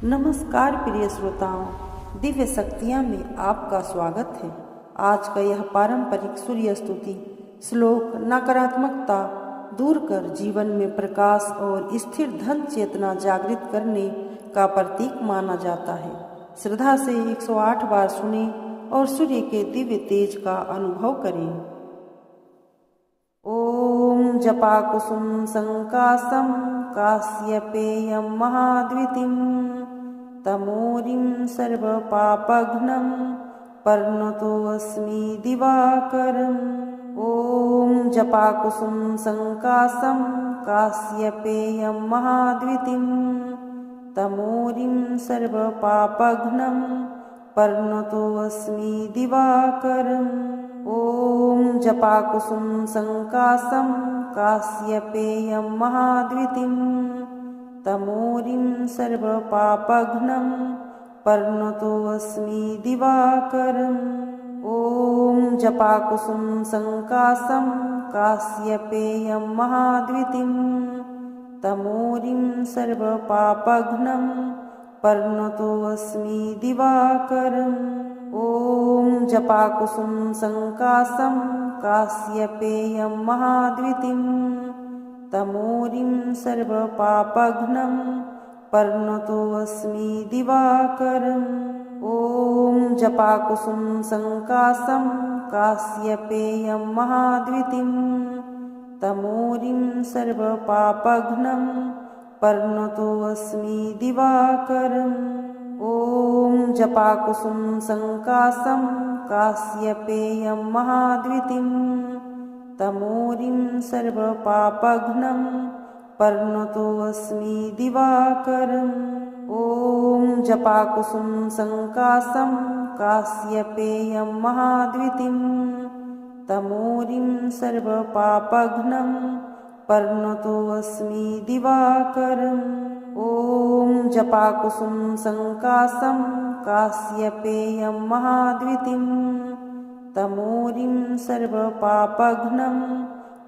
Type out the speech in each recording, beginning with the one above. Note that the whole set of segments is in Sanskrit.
नमस्कार प्रिय श्रोताओं, दिव्य शक्तियाँ में आपका स्वागत है। आज का यह पारंपरिक सूर्य स्तुति श्लोक नकारात्मकता दूर कर जीवन में प्रकाश और स्थिर धन चेतना जागृत करने का प्रतीक माना जाता है। श्रद्धा से 108 बार सुने और सूर्य के दिव्य तेज का अनुभव करें। ओम जपाकुसुम संकासम काश्यपेयं महाद्वितीं तमोरिं सर्वपापघ्नं पर्णतोऽस्मि दिवाकरम्। ओम जपाकुसुम संकासम काश्यपेयं महाद्वितीं तमोरिं सर्वपापघ्नं पर्णतोऽस्मि दिवाकरम्। ओम जपाकुसुम संकासम काश्यपेयं महाद्वितीं तमोरिं सर्वपापघ्नं पर्णतोऽस्मि दिवाकरम्। ओम जपाकुसुम संकासम काश्यपेयं महाद्वितीं तमोरिं सर्वपापघ्नं पर्णतोऽस्मि दिवाकरम्। ओम जपाकुसुम संकासम काश्यपेयं महाद्वितीं तमोरिं सर्वपापघ्नं पर्णतोऽस्मि दिवाकरम्। ओम जपाकुसुम संकासम काश्यपेयं महाद्वितीं तमोरिं सर्वपापघ्नं पर्णतोऽस्मि दिवाकरम्। ओम जपाकुसुम संकासम काश्यपेयं महाद्वितीं तमोरिं सर्वपापघ्नं पर्णतोऽस्मि दिवाकरम्। ओम जपाकुसुम संकासम काश्यपेयं महाद्वितीं तमोरिं सर्वपापघ्नं पर्णतोऽस्मि दिवाकरम्। ओम जपाकुसुम संकासम काश्यपेयं महाद्वितीं तमोरिं सर्वपापघ्नं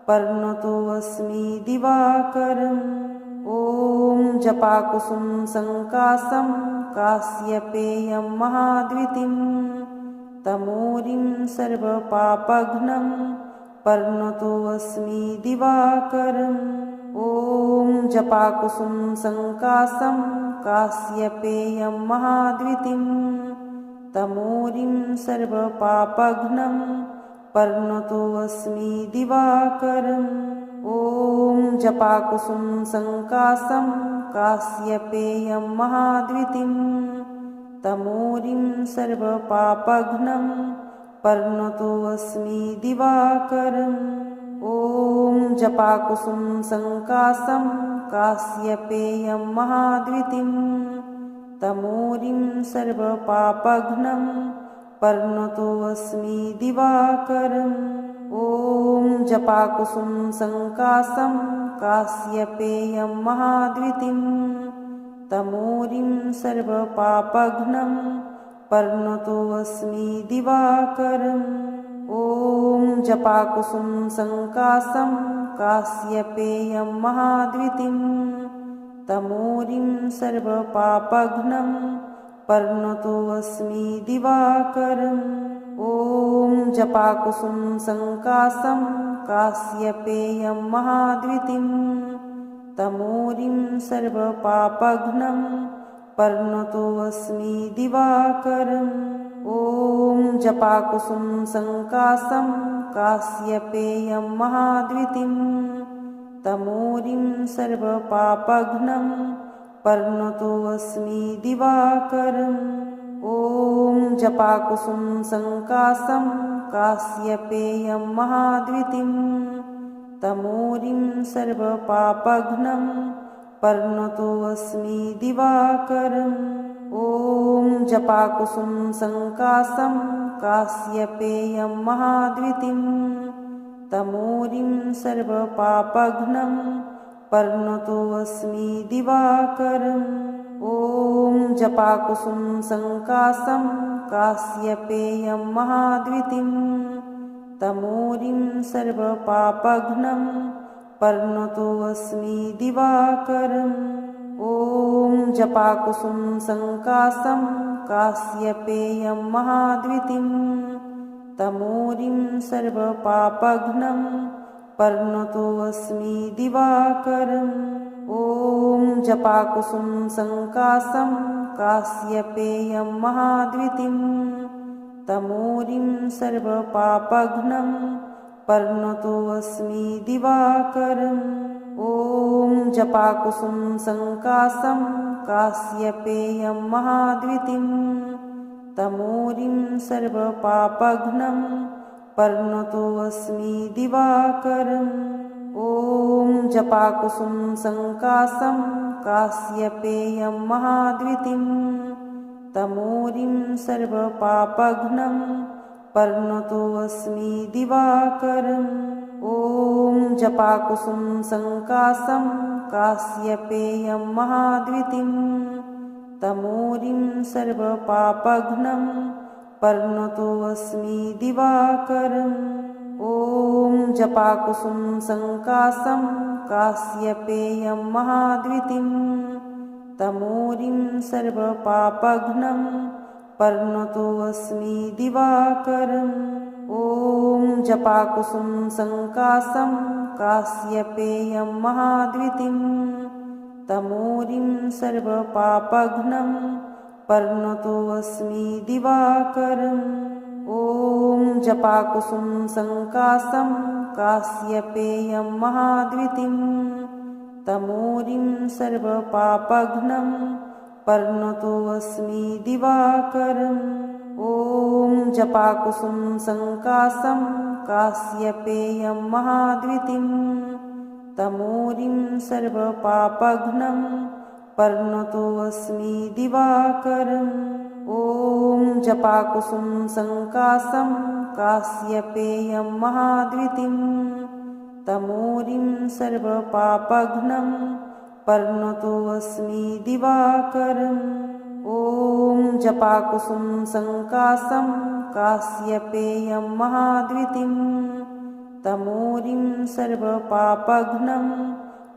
पर्णतोऽस्मि दिवाकरम्। ओम जपाकुसुम संकासम काश्यपेयं महाद्वितीं तमोरिं सर्वपापघ्नं पर्णतोऽस्मि दिवाकरम्। ओम जपाकुसुम संकासम काश्यपेयं महाद्वितीं तमोरिं सर्वपापघ्नं पर्णतोऽस्मि दिवाकरम्। ओम जपाकुसुम संकासम काश्यपेयं महाद्वितीं तमोरिं सर्वपापघ्नं पर्णतोऽस्मि दिवाकरम्। ओम जपाकुसुम संकासम काश्यपेयं महाद्वितीं तमोरिं सर्वपापघ्नं पर्णतोऽस्मि दिवाकरम्। ओम जपाकुसुम संकासम काश्यपेयं महाद्वितीं तमोरिं सर्वपापघ्नं पर्णतोऽस्मि दिवाकरम्। ओम जपाकुसुम संकासम काश्यपेयं महाद्वितीं तमोरिं सर्वपापघ्नं पर्णतोऽस्मि दिवाकरम्। ओम जपाकुसुम संकासम काश्यपेयं महाद्वितीं तमोरिं सर्वपापघ्नं पर्णतोऽस्मि दिवाकरम्। ओम जपाकुसुम संकासम काश्यपेयं महाद्वितीं तमोरिं सर्वपापघ्नं पर्णतोऽस्मि दिवाकरम्। ओम जपाकुसुम संकासम काश्यपेयं महाद्वितीं तमोरिं सर्वपापघ्नं पर्णतोऽस्मि दिवाकरम्। ओम जपाकुसुम संकासम काश्यपेयं महाद्वितीं तमोरिं सर्वपापघ्नं पर्णतोऽस्मि दिवाकरम्। ओम जपाकुसुम संकासम काश्यपेयं महाद्वितीं तमोरिं सर्वपापघ्नं पर्णतोऽस्मि दिवाकरम्। ओम जपाकुसुम संकासं काश्यपेयं महाद्वितीं तमूरिं सर्वपापघ्नं पर्णतोऽस्मि दिवाकरम्। ॐ जपाकुसुम संकासं काश्यपेयं महाद्वितीं तमूरिं सर्वपापघ्नं पर्णतोऽस्मि दिवाकरम्। ॐ जपाकुसुम संकासं काश्यपेयं महाद्वितीं तमूरिं सर्वपापघ्नं पर्णतोऽस्मि दिवाकरम्। ॐ जपाकुसुम संकासं काश्यपेयं महाद्वितीं तमूरिं सर्वपापघ्नं पर्णतोऽस्मि दिवाकरम्। ॐ जपाकुसुम संकासं काश्यपेयं महाद्वितीं तमूरिं सर्वपापघ्नं पर्णतोऽस्मि दिवाकरम्। ॐ जपाकुसुम संकासं काश्यपेयं महाद्वितीं तमूरिं सर्वपापघ्नं पर्णतोऽस्मि दिवाकरम्। ॐ जपाकुसुम संकासं काश्यपेयं महाद्वितीं तमूरिं सर्वपापघ्नं पर्णतोऽस्मि दिवाकरम्। ॐ जपाकुसुम संकासं काश्यपेयं महाद्वितीं तमूरिं सर्वपापघ्नं पर्णतोऽस्मि दिवाकरम्। ॐ जपाकुसुम संकासं काश्यपेयं महाद्वितीं तमूरिं सर्वपापघ्नं पर्णतोऽस्मि दिवाकरम्। ॐ जपाकुसुम संकासं काश्यपेयं महाद्वितीं तमूरिं सर्वपापघ्नं पर्णतोऽस्मि दिवाकरम्। ॐ जपाकुसुम संकासं काश्यपेयं महाद्वितीं तमूरिं सर्वपापघ्नं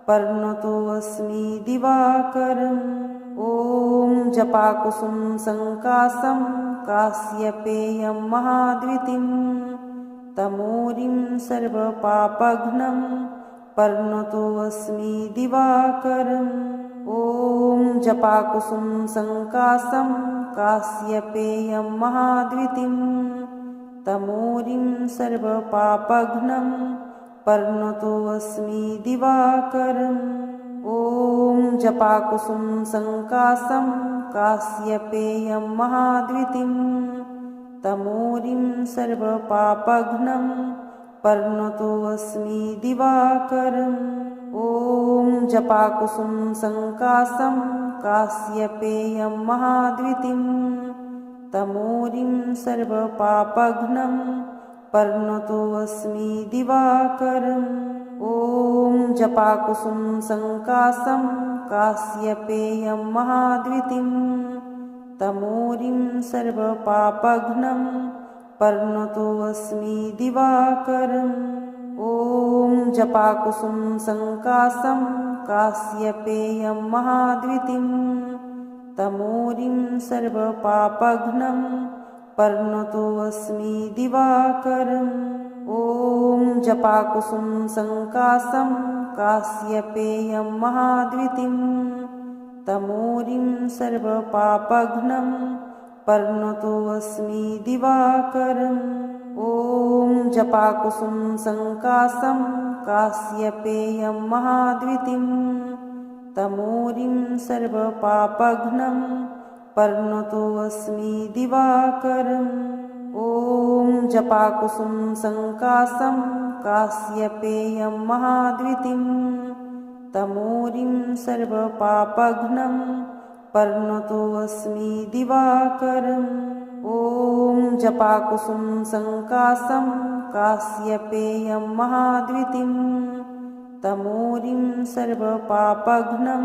पर्णतोऽस्मि दिवाकरम्। ॐ जपाकुसुम संकासं काश्यपेयं महाद्वितीं तमूरिं सर्वपापघ्नं पर्णतोऽस्मि दिवाकरम्। ॐ जपाकुसुम संकासं काश्यपेयं महाद्वितीं तमूरिं सर्वपापघ्नं पर्णतोऽस्मि दिवाकरम्। ॐ जपाकुसुम संकासं काश्यपेयं महाद्वितीं तमूरिं सर्वपापघ्नं पर्णतोऽस्मि दिवाकरम्। ॐ जपाकुसुम संकासं काश्यपेयं महाद्वितीं तमूरिं सर्वपापघ्नं पर्णतोऽस्मि दिवाकरम्। ॐ जपाकुसुम संकासं काश्यपेयं महाद्वितीं तमूरिं सर्वपापघ्नं पर्णतोऽस्मि दिवाकरम्। ॐ जपाकुसुम संकासं काश्यपेयं महाद्वितीं तमूरिं सर्वपापघ्नं पर्णतोऽस्मि दिवाकरम्। ॐ जपाकुसुम संकासं काश्यपेयं महाद्वितीं तमूरिं सर्वपापघ्नं पर्णतोऽस्मि दिवाकरम्। ॐ जपाकुसुम संकासं काश्यपेयं महाद्वितीं तमूरिं सर्वपापघ्नं पर्णतोऽस्मि दिवाकरम्। ॐ जपाकुसुम संकासं काश्यपेयं महाद्वितीं तमूरिं सर्वपापघ्नं पर्णतोऽस्मि दिवाकरम्। ॐ जपाकुसुम संकासं काश्यपेयं महाद्वितीं तमूरिं सर्वपापघ्नं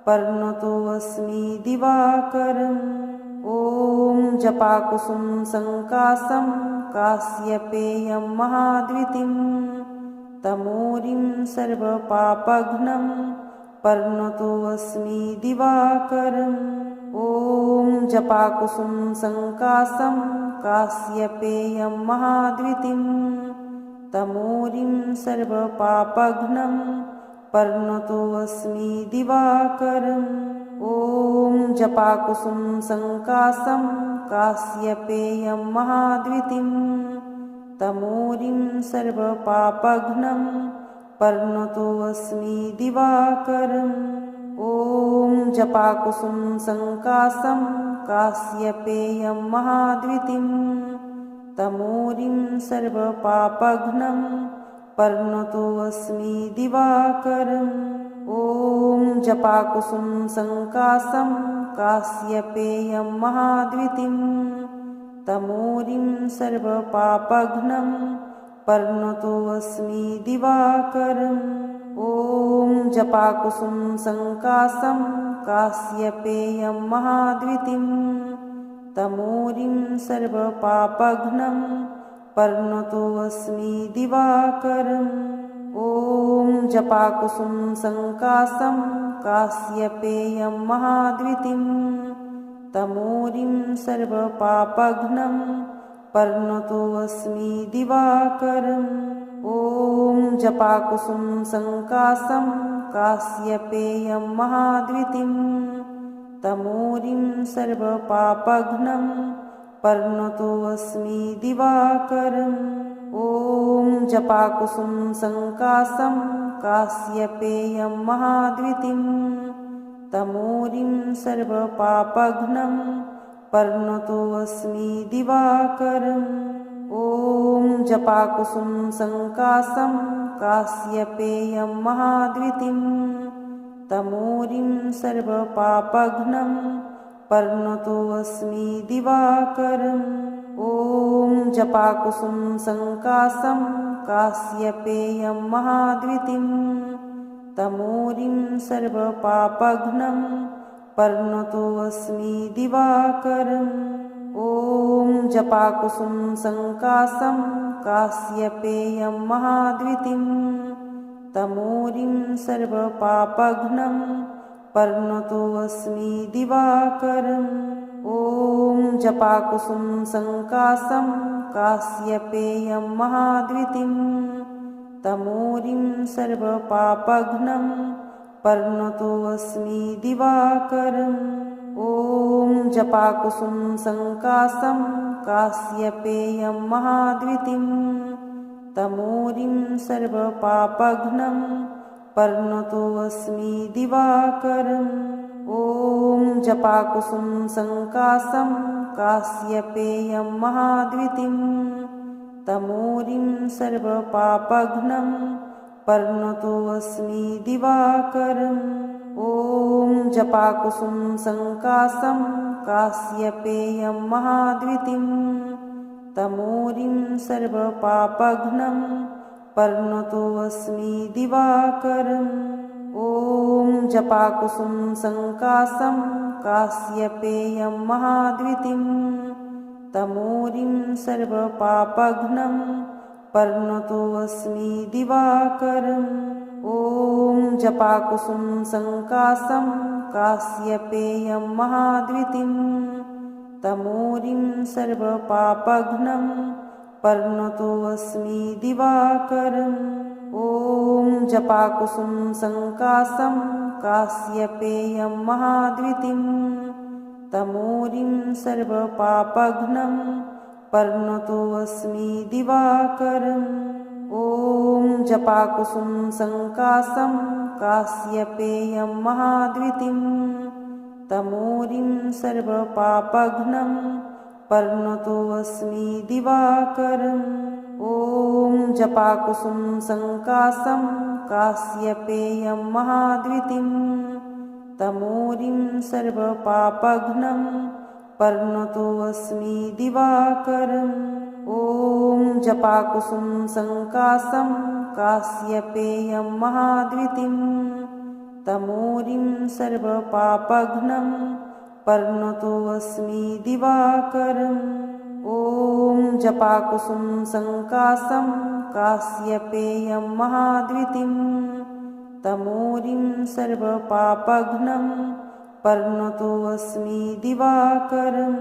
पर्णतोऽस्मि दिवाकरम्। ॐ जपाकुसुम संकासं काश्यपेयं महाद्वितीं तमूरिं सर्वपापघ्नं पर्णतोऽस्मि दिवाकरम्। ॐ जपाकुसुम संकाशं काश्यपेयं महाद्युतिं तमोरिं सर्वपापघ्नं पर्णतोऽस्मि दिवाकरम्। ॐ जपाकुसुम संकाशं काश्यपेयं महाद्युतिं तमोरिं सर्वपापघ्नं पर्णतोऽस्मि दिवाकरम्। ॐ जपाकुसुम संकाशं काश्यपेयं महाद्युतिं तमोरिं सर्वपापघ्नं पर्णतोऽस्मि दिवाकरम्। ॐ जपाकुसुम संकाशं काश्यपेयं महाद्युतिं तमोरिं सर्वपापघ्नं पर्णतोऽस्मि दिवाकरम्। ॐ जपाकुसुम संकाशं काश्यपेयं महाद्युतिं तमोरिं सर्वपापघ्नं पर्णतोऽस्मि दिवाकरम्। ॐ जपाकुसुम संकाशं काश्यपेयं महाद्युतिं तमोरिं सर्वपापघ्नं पर्णतोऽस्मि दिवाकरम्। ॐ जपाकुसुम संकाशं काश्यपेयं महाद्युतिं तमोरिं सर्वपापघ्नं पर्णतोऽस्मि दिवाकरम्। ॐ जपाकुसुम संकाशं काश्यपेयं महाद्युतिं तमोरिं सर्वपापघ्नं पर्णतोऽस्मि दिवाकरम्। ॐ जपाकुसुम संकाशं काश्यपेयं महाद्युतिं तमोरिं सर्वपापघ्नं पर्णतोऽस्मि दिवाकरम्। ॐ जपाकुसुम संकाशं काश्यपेयं महाद्युतिं तमोरिं सर्वपापघ्नं पर्णतोऽस्मि दिवाकरम्। ॐ जपाकुसुम संकाशं काश्यपेयं महाद्युतिं तमोरिं सर्वपापघ्नं पर्णतोऽस्मि दिवाकरम्। ॐ जपाकुसुम संकाशं काश्यपेयं महाद्युतिं तमोरिं सर्वपापघ्नं पर्णतोऽस्मि दिवाकरम्। ॐ जपाकुसुम संकाशं काश्यपेयं महाद्युतिं तमोरिं सर्वपापघ्नं पर्णतोऽस्मि दिवाकरम्। ॐ जपाकुसुम संकाशं काश्यपेयं महाद्युतिं तमोरिं सर्वपापघ्नं पर्णतोऽस्मि दिवाकरम्। ॐ जपाकुसुम संकाशं काश्यपेयं महाद्युतिं तमोरिं सर्वपापघ्नं पर्णतोऽस्मि दिवाकरम्। ॐ जपाकुसुम संकाशं काश्यपेयं महाद्युतिं तमोरिं सर्वपापघ्नं पर्णतोऽस्मि दिवाकरम्। ॐ जपाकुसुम संकाशं काश्यपेयं महाद्युतिं तमोरिं सर्वपापघ्नं पर्णतोऽस्मि दिवाकरम्। ॐ जपाकुसुम संकाशं काश्यपेयं महाद्युतिं तमोरिं सर्वपापघ्नं पर्णतोऽस्मि दिवाकरम्। ॐ जपाकुसुम संकाशं काश्यपेयं महाद्युतिं तमोरिं सर्वपापघ्नं पर्णतोऽस्मि दिवाकरम्। ॐ जपाकुसुम संकाशं काश्यपेयं महाद्युतिं तमोरिं सर्वपापघ्नं पर्णतोऽस्मि दिवाकरम्। ॐ जपाकुसुम संकाशं काश्यपेयं महाद्युतिं तमोरिं सर्वपापघ्नं पर्णतोऽस्मि दिवाकरम्। ॐ जपाकुसुम संकाशं काश्यपेयं महाद्युतिं तमोरिं सर्वपापघ्नं पर्णतोऽस्मि दिवाकरम्।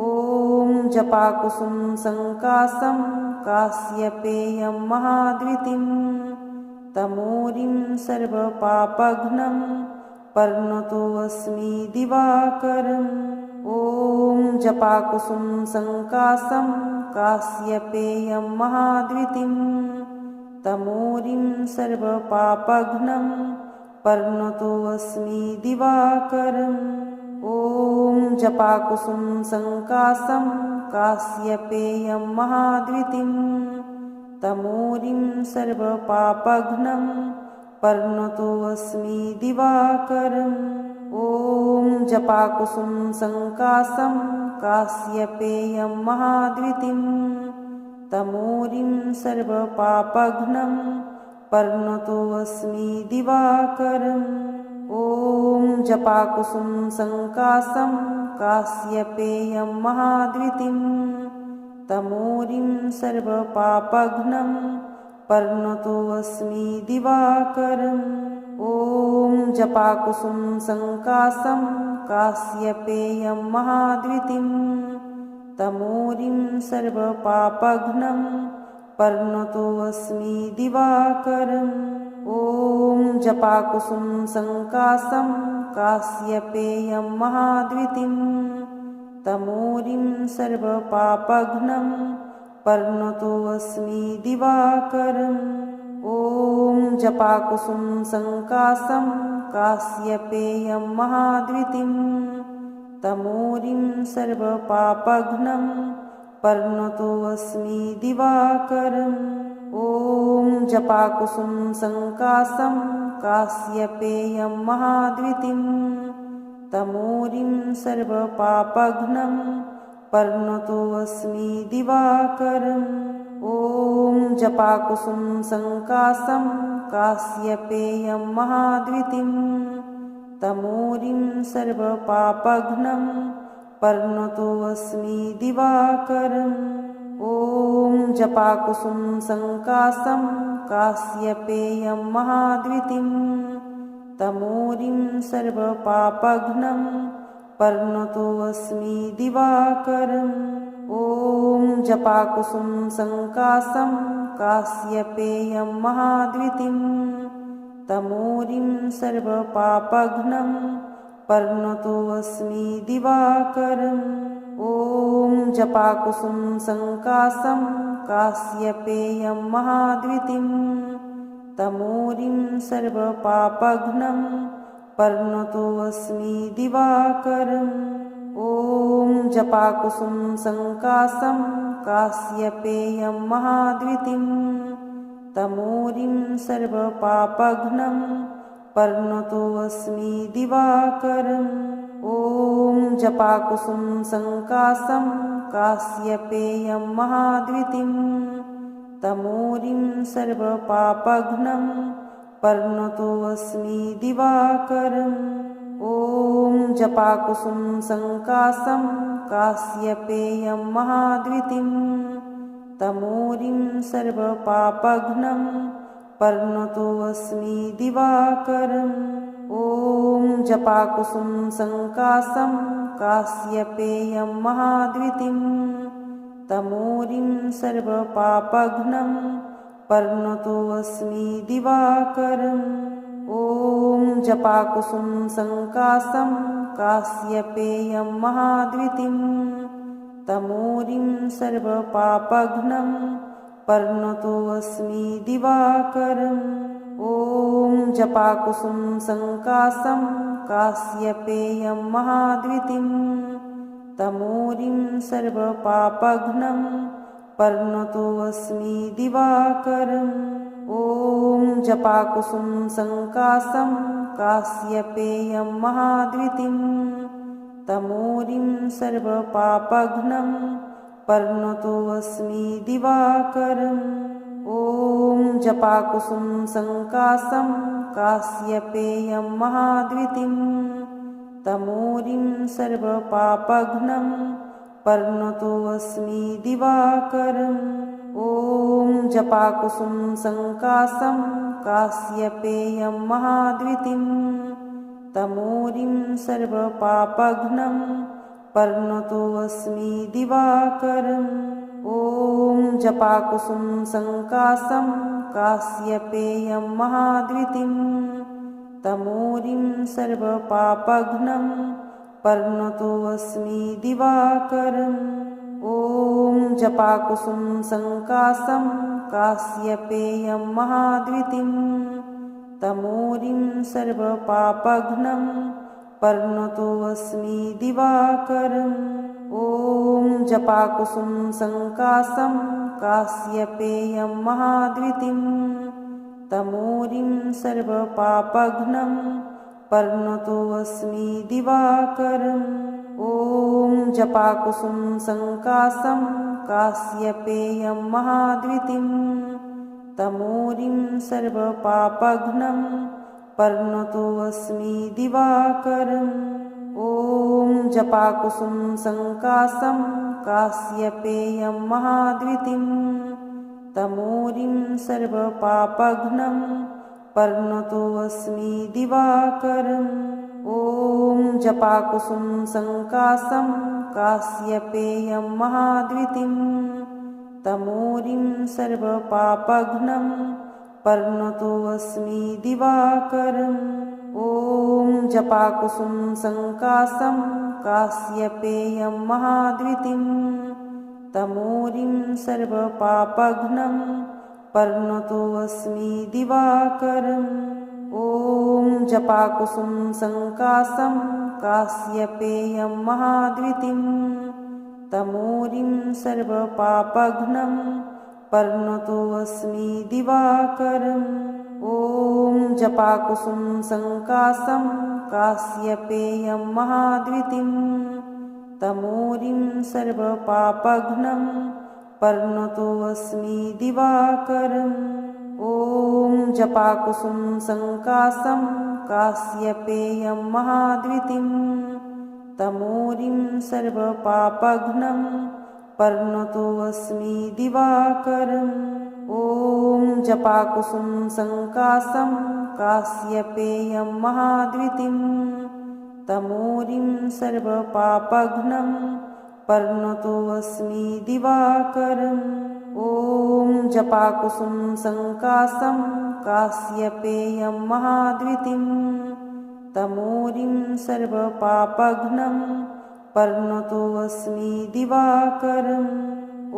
ॐ जपाकुसुम संकाशं काश्यपेयं महाद्वितीं तमोरिं सर्वपापघ्नं पर्णतोऽस्मि दिवाकरम्। ॐ जपाकुसुम संकाशं काश्यपेयं महाद्वितीं तमोरिं सर्वपापघ्नं पर्णतोऽस्मि दिवाकरम्। ॐ जपाकुसुम संकाशं काश्यपेयं महाद्वितीं तमोरिं सर्वपापघ्नं पर्णतोऽस्मि दिवाकरम्। ॐ जपाकुसुम संकाशं काश्यपेयं महाद्वितीं तमोरिं सर्वपापघ्नं पर्णतोऽस्मि दिवाकरम्। ॐ जपाकुसुम संकाशं काश्यपेयं महाद्वितीं तमोरिं सर्वपापघ्नं पर्णतोऽस्मि दिवाकरम्। ॐ जपाकुसुम संकाशं काश्यपेयं महाद्वितीं तमोरिं सर्वपापघ्नं पर्णतोऽस्मि दिवाकरम्। ॐ जपाकुसुम संकाशं काश्यपेयं महाद्वितीं तमोरिं सर्वपापघ्नं पर्णतोऽस्मि दिवाकरम्। ॐ जपाकुसुम संकाशं काश्यपेयं महाद्वितीं तमोरिं सर्वपापघ्नं पर्णतोऽस्मि दिवाकरम्। ॐ जपाकुसुम संकाशं काश्यपेयं महाद्वितीं तमोरिं सर्वपापघ्नं पर्णतोऽस्मि दिवाकरम्। ॐ जपाकुसुम संकाशं काश्यपेयं महाद्वितीं तमोरिं सर्वपापघ्नं पर्णतोऽस्मि दिवाकरम्। ॐ जपाकुसुम संकाशं काश्यपेयं महाद्वितीं तमोरिं सर्वपापघ्नं पर्णतोऽस्मि दिवाकरम्। ॐ जपाकुसुम संकाशं काश्यपेयं महाद्वितीं तमोरिं सर्वपापघ्नं पर्णतोऽस्मि दिवाकरम्। ॐ जपाकुसुम संकाशं काश्यपेयं महाद्वितीं तमोरिं सर्वपापघ्नं पर्णतोऽस्मि दिवाकरम्। ॐ जपाकुसुम संकाशं काश्यपेयं महाद्वितीं तमोरिं सर्वपापघ्नं पर्णतोऽस्मि दिवाकरम्। ॐ जपाकुसुम संकाशं काश्यपेयं महाद्वितीं तमोरिं सर्वपापघ्नं पर्णतोऽस्मि दिवाकरम्। ॐ जपाकुसुम संकाशं काश्यपेयं महाद्वितीं तमोरिं सर्वपापघ्नं पर्णतोऽस्मि दिवाकरम्। ॐ जपाकुसुम संकाशं काश्यपेयं महाद्वितीं तमोरिं सर्वपापघ्नं पर्णतोऽस्मि दिवाकरम्। ॐ जपाकुसुम संकाशं काश्यपेयं महाद्वितीं तमोरिं सर्वपापघ्नं पर्णतोऽस्मि दिवाकरम्। ॐ जपाकुसुम संकाशं काश्यपेयं महाद्वितीं तमोरिं सर्वपापघ्नं पर्णतोऽस्मि दिवाकरम्। ॐ जपाकुसुम संकाशं काश्यपेयं महाद्वितीं तमोरिं सर्वपापघ्नं पर्णतोऽस्मि दिवाकरम्। ॐ जपाकुसुम संकाशं काश्यपेयं महाद्वितीं तमोरिं सर्वपापघ्नं पर्णतोऽस्मि दिवाकरम्। ॐ जपाकुसुम संकाशं काश्यपेयं महाद्वितीं तमोरिं सर्वपापघ्नं पर्णतोऽस्मि दिवाकरम्। ॐ जपाकुसुम संकाशं काश्यपेयं महाद्वितीं तमोरिं सर्वपापघ्नं पर्णतोऽस्मि दिवाकरम्। ॐ जपाकुसुम संकाशं काश्यपेयं महाद्वितीं तमोरिं सर्वपापघ्नं पर्णतोऽस्मि दिवाकरम्। ॐ जपाकुसुम संकाशं काश्यपेयं महाद्वितीं तमोरिं सर्वपापघ्नं पर्णतोऽस्मि दिवाकरम्। ॐ जपाकुसुम संकाशं काश्यपेयं महाद्वितीं तमोरिं सर्वपापघ्नं पर्णतोऽस्मि दिवाकरम्। ॐ जपाकुसुम संकाशं काश्यपेयं महाद्वितीं तमोरिं सर्वपापघ्नं पर्णतोऽस्मि दिवाकरम्। ॐ जपाकुसुम संकाशं काश्यपेयं महाद्वितीं तमोरिं सर्वपापघ्नं पर्णतोऽस्मि दिवाकरम्। ॐ जपाकुसुम संकाशं काश्यपेयं महाद्वितीं तमोरिं सर्वपापघ्नं पर्णतोऽस्मि दिवाकरम्। ॐ जपाकुसुम संकाशं काश्यपेयं महाद्वितीं तमोरिं सर्वपापघ्नं पर्णतोऽस्मि दिवाकरम्। ॐ जपाकुसुम संकाशं काश्यपेयं महाद्वितीं तमोरिं सर्वपापघ्नं पर्णतोऽस्मि दिवाकरम्। ॐ जपाकुसुम संकाशं काश्यपेयं महाद्वितीं तमोरिं सर्वपापघ्नं पर्णतोऽस्मि दिवाकरम्। ॐ जपाकुसुम संकाशं काश्यपेयं महाद्वितीं तमोरिं सर्वपापघ्नं पर्णतोऽस्मि दिवाकरम्। ॐ जपाकुसुम संकाशं काश्यपेयं महाद्वितीं तमोरिं सर्वपापघ्नं पर्णतोऽस्मि दिवाकरम्।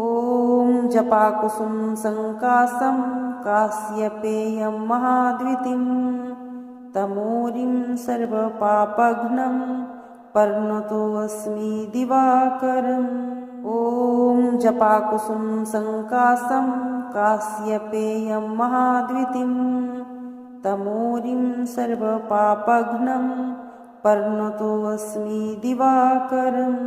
ॐ जपाकुसुम संकाशं काश्यपेयं महाद्वितीं तमोरिं सर्वपापघ्नं पर्णतोऽस्मि दिवाकरम्। ॐ जपाकुसुम संकाशं काश्यपेयं महाद्वितीं तमोरिं सर्वपापघ्नं पर्णतोऽस्मि दिवाकरम्।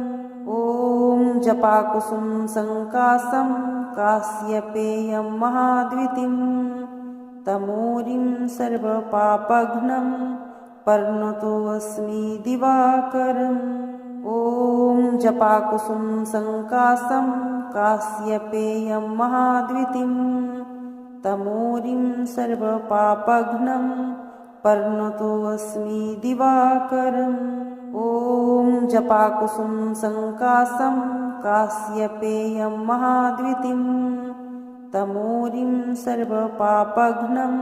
ॐ जपाकुसुम संकाशं काश्यपेयं महाद्वितीं तमोरिं सर्वपापघ्नं पर्णतोऽस्मि दिवाकरम्। ॐ जपाकुसुम संकाशं काश्यपेयं महाद्वितीं तमोरिं सर्वपापघ्नं पर्णतोऽस्मि दिवाकरम्। ॐ जपाकुसुम संकाशं काश्यपेयं महाद्वितीं तमोरिं सर्वपापघ्नं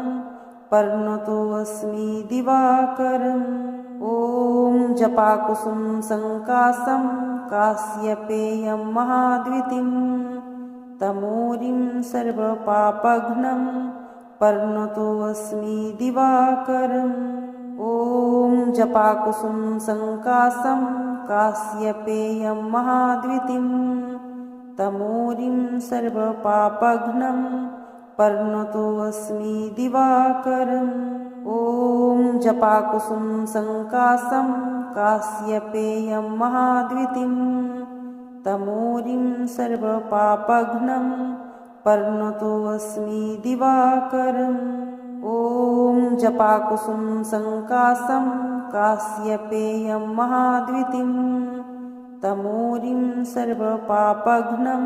पर्णतोऽस्मि दिवाकरम्। ॐ जपाकुसुम संकाशं काश्यपेयं महाद्वितीं तमोरिं सर्वपापघ्नं पर्णतोऽस्मि दिवाकरम्। ॐ जपाकुसुम संकाशं काश्यपेयं महाद्वितीं तमोरिं सर्वपापघ्नं पर्णतोऽस्मि दिवाकरम्। ॐ जपाकुसुम संकाशं काश्यपेयं महाद्वितीं तमोरिं सर्वपापघ्नं पर्णतोऽस्मि दिवाकरम्। ॐ जपाकुसुम संकाशं काश्यपेयं महाद्वितीं तमोरिं सर्वपापघ्नं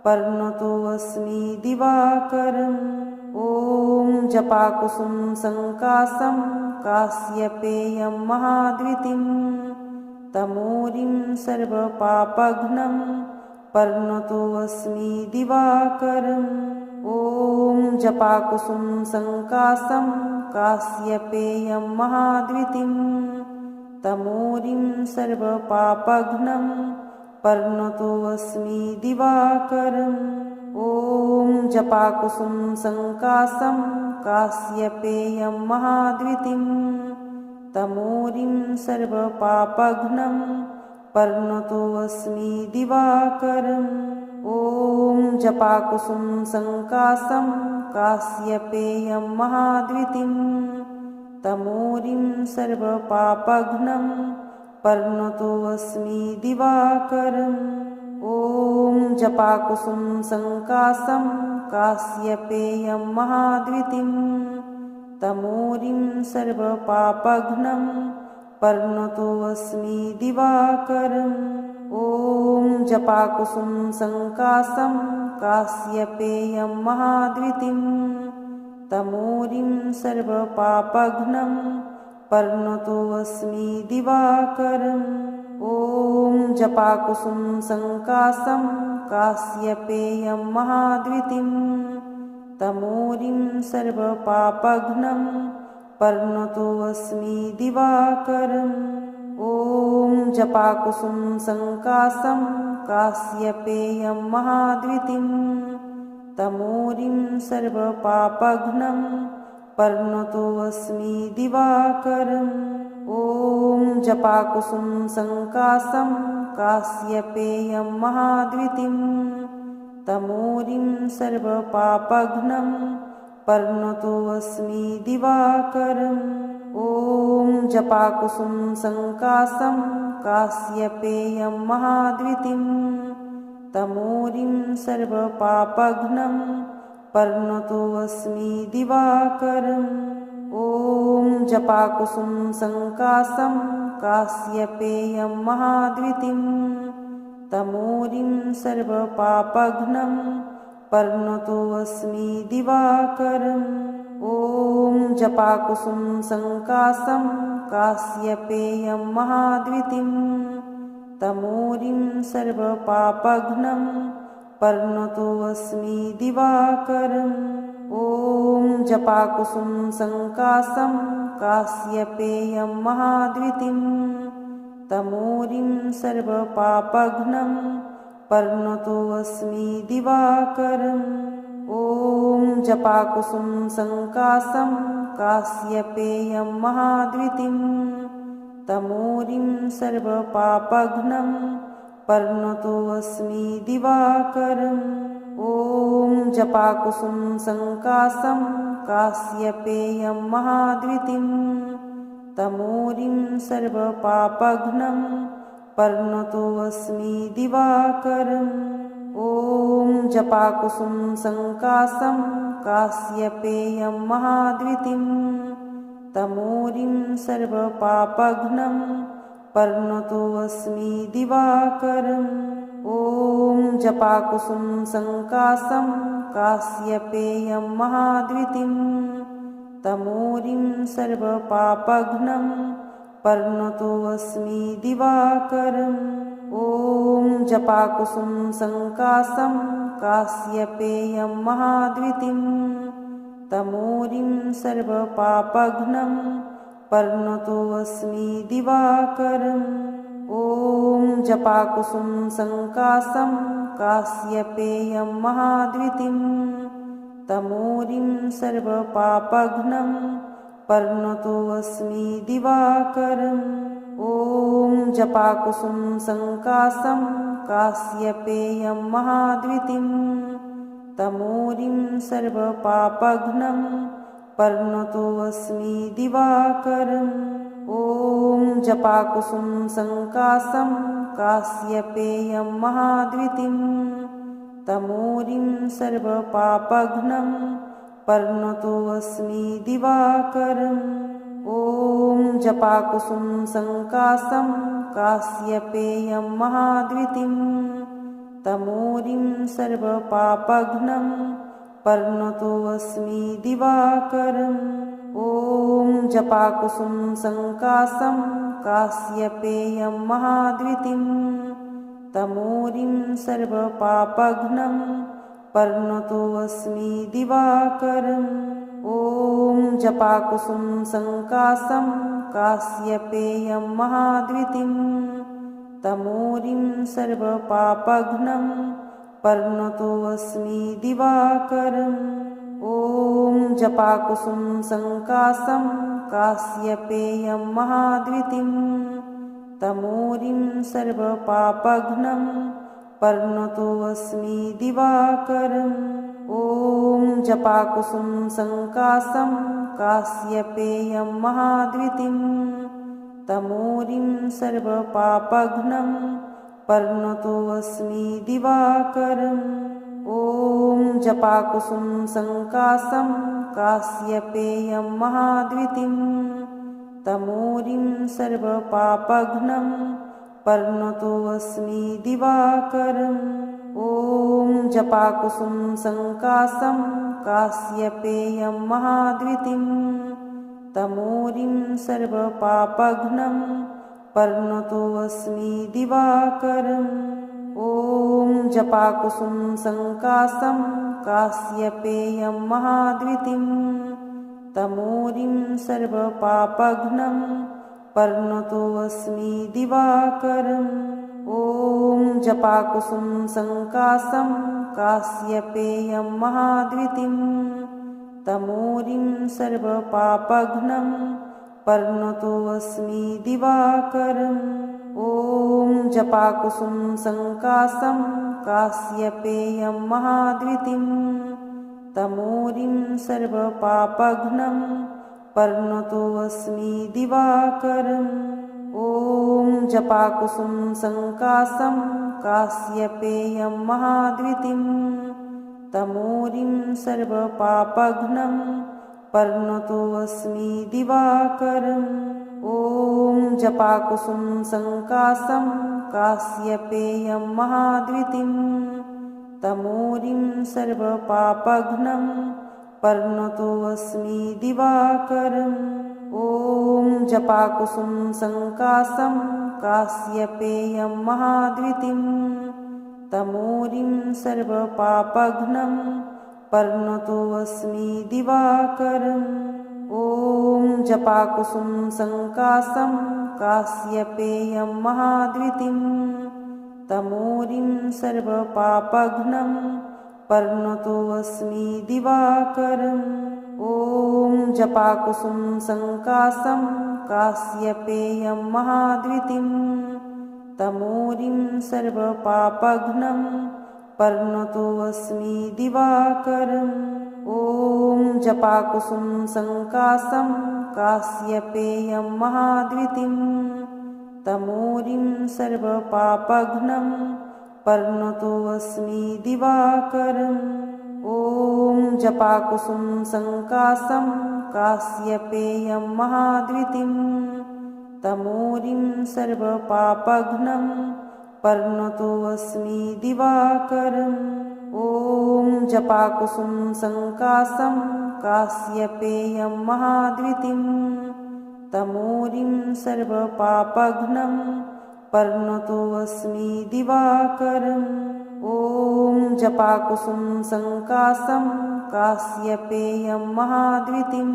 पर्णतोऽस्मि दिवाकरम्। ॐ जपाकुसुम संकाशं काश्यपेयं महाद्वितीं तमोरिं सर्वपापघ्नं पर्णतोऽस्मि दिवाकरम्। ॐ जपाकुसुम संकाशं काश्यपेयं महाद्वितीं तमोरिं सर्वपापघ्नं पर्णतोऽस्मि दिवाकरम्। ॐ जपाकुसुम संकाशं काश्यपेयं महाद्वितीं तमोरिं सर्वपापघ्नं पर्णतोऽस्मि दिवाकरम्। ॐ जपाकुसुम संकाशं काश्यपेयं महाद्वितीं तमोरिं सर्वपापघ्नं पर्णतोऽस्मि दिवाकरम्। ॐ जपाकुसुम संकाशं काश्यपेयं महाद्वितीं तमोरिं सर्वपापघ्नं पर्णतोऽस्मि दिवाकरम्। ॐ जपाकुसुम संकाशं काश्यपेयं महाद्वितीं तमोरिं सर्वपापघ्नं पर्णतोऽस्मि दिवाकरम्। ॐ जपाकुसुम संकाशं काश्यपेयं महाद्वितीं तमोरिं सर्वपापघ्नं पर्णतोऽस्मि दिवाकरम्। ॐ जपाकुसुम संकाशं काश्यपेयं महाद्वितीं तमोरिं सर्वपापघ्नं पर्णतोऽस्मि दिवाकरम्। ॐ जपाकुसुम संकाशं काश्यपेयं महाद्वितीं तमोरिं सर्वपापघ्नं पर्णतोऽस्मि दिवाकरम्। ॐ जपाकुसुम संकाशं काश्यपेयं महाद्वितीं तमोरिं सर्वपापघ्नं पर्णतोऽस्मि दिवाकरम्। ॐ जपाकुसुम संकाशं काश्यपेयं महाद्वितीं तमोरिं सर्वपापघ्नं पर्णतोऽस्मि दिवाकरम्। ॐ जपाकुसुम संकाशं काश्यपेयं महाद्वितीं तमोरिं सर्वपापघ्नं पर्णतोऽस्मि दिवाकरम्। ॐ जपाकुसुम संकाशं काश्यपेयं महाद्वितीं तमोरिं सर्वपापघ्नं पर्णतोऽस्मि दिवाकरम्। ॐ जपाकुसुम संकाशं काश्यपेयं महाद्वितीं तमोरिं सर्वपापघ्नं पर्णतोऽस्मि दिवाकरम्। ॐ जपाकुसुम संकाशं काश्यपेयं महाद्वितीं तमोरिं सर्वपापघ्नं पर्णतोऽस्मि दिवाकरम्। ॐ जपाकुसुम संकाशं काश्यपेयं महाद्वितीं तमोरिं सर्वपापघ्नं पर्णतोऽस्मि दिवाकरम्। ॐ जपाकुसुम संकाशं काश्यपेयं महाद्वितीं तमोरिं सर्वपापघ्नं पर्णतोऽस्मि दिवाकरम्। ॐ जपाकुसुम संकाशं काश्यपेयं महाद्वितीं तमोरिं सर्वपापघ्नं पर्णतोऽस्मि दिवाकरम्। ॐ जपाकुसुम संकाशं काश्यपेयं महाद्वितीं तमोरिं सर्वपापघ्नं पर्णतोऽस्मि दिवाकरम्। ॐ जपाकुसुम संकाशं काश्यपेयं महाद्वितीं तमोरिं सर्वपापघ्नं पर्णतोऽस्मि दिवाकरम्। ॐ जपाकुसुम संकाशं काश्यपेयं महाद्वितीं तमोरिं सर्वपापघ्नं पर्णतोऽस्मि दिवाकरम्। ॐ जपाकुसुम संकाशं काश्यपेयं महाद्वितीं तमोरिं सर्वपापघ्नं पर्णतोऽस्मि दिवाकरम्। ॐ जपाकुसुम संकाशं काश्यपेयं महाद्वितीं तमोरिं सर्वपापघ्नं पर्णतोऽस्मि दिवाकरम्। ॐ जपाकुसुम संकाशं काश्यपेयं महाद्वितीं तमोरिं सर्वपापघ्नं पर्णतोऽस्मि दिवाकरम्। ॐ जपाकुसुम संकाशं काश्यपेयं महाद्वितीं तमोरिं सर्वपापघ्नं पर्णतोऽस्मि दिवाकरम्। ॐ जपाकुसुम संकाशं काश्यपेयं महाद्वितीं तमोरिं सर्वपापघ्नं पर्णतोऽस्मि दिवाकरम्। ॐ जपाकुसुम संकाशं काश्यपेयं महाद्वितीं तमोरिं सर्वपापघ्नं पर्णतोऽस्मि दिवाकरम्। ॐ जपाकुसुम संकाशं काश्यपेयं महाद्वितीं तमोरिं सर्वपापघ्नं पर्णतोऽस्मि दिवाकरम्। ॐ जपाकुसुम संकाशं काश्यपेयं महाद्वितीं तमोरिं सर्वपापघ्नं पर्णतोऽस्मि दिवाकरम्। ॐ जपाकुसुम संकाशं काश्यपेयं महाद्वितीं तमोरिं सर्वपापघ्नं पर्णतोऽस्मि दिवाकरम्। ॐ जपाकुसुम संकाशं काश्यपेयं महाद्वितीं तमोरिं सर्वपापघ्नं पर्णतोऽस्मि दिवाकरम्। ॐ जपाकुसुम संकाशं काश्यपेयं महाद्वितीं तमोरिं सर्वपापघ्नं पर्णतोऽस्मि दिवाकरम्। ॐ जपाकुसुम संकाशं काश्यपेयं महाद्वितीं तमोरिं सर्वपापघ्नं पर्णतोऽस्मि दिवाकरम्। ॐ जपाकुसुम संकाशं काश्यपेयं महाद्वितीं तमोरिं सर्वपापघ्नं पर्णतोऽस्मि दिवाकरम्। ॐ जपाकुसुम संकाशं काश्यपेयं महाद्वितीं तमोरिं सर्वपापघ्नं पर्णतोऽस्मि दिवाकरम्। ॐ जपाकुसुम संकाशं काश्यपेयं महाद्वितीं तमोरिं सर्वपापघ्नं पर्णतोऽस्मि दिवाकरम्। ॐ जपाकुसुम संकाशं काश्यपेयं महाद्वितीं तमोरिं सर्वपापघ्नं पर्णतोऽस्मि दिवाकरम्। ॐ जपाकुसुम संकाशं काश्यपेयं महाद्वितीं तमोरिं सर्वपापघ्नं पर्णतोऽस्मि दिवाकरम्। ॐ जपाकुसुम संकाशं काश्यपेयं महाद्वितीं तमोरिं सर्वपापघ्नं पर्णतोऽस्मि दिवाकरम्। ॐ जपाकुसुम संकाशं काश्यपेयं महाद्वितीं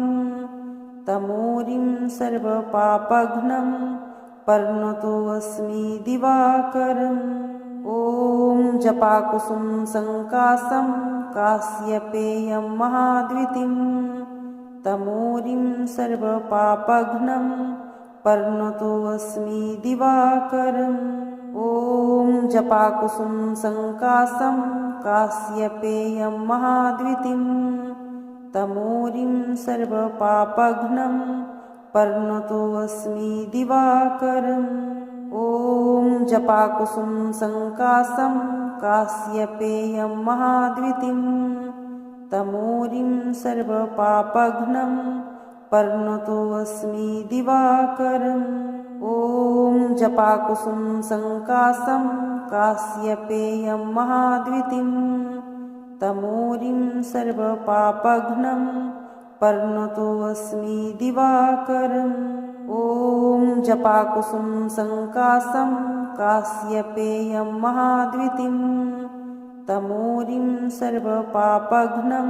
तमोरिं सर्वपापघ्नं पर्णतोऽस्मि दिवाकरम्। ॐ जपाकुसुम संकाशं काश्यपेयं महाद्वितीं तमोरिं सर्वपापघ्नं पर्णतोऽस्मि दिवाकरम्। ॐ जपाकुसुम संकाशं काश्यपेयं महाद्वितीं तमोरिं सर्वपापघ्नं पर्णतोऽस्मि दिवाकरम्। ॐ जपाकुसुम संकाशं काश्यपेयं महाद्वितीं तमोरिं सर्वपापघ्नं पर्णतोऽस्मि दिवाकरम्। ॐ जपाकुसुम संकाशं काश्यपेयं महाद्वितीं तमोरिं सर्वपापघ्नं पर्णतोऽस्मि दिवाकरम्। ॐ जपाकुसुम संकासं कास्यपेयं महाद्वितीं तमोरिं सर्वपापघ्नं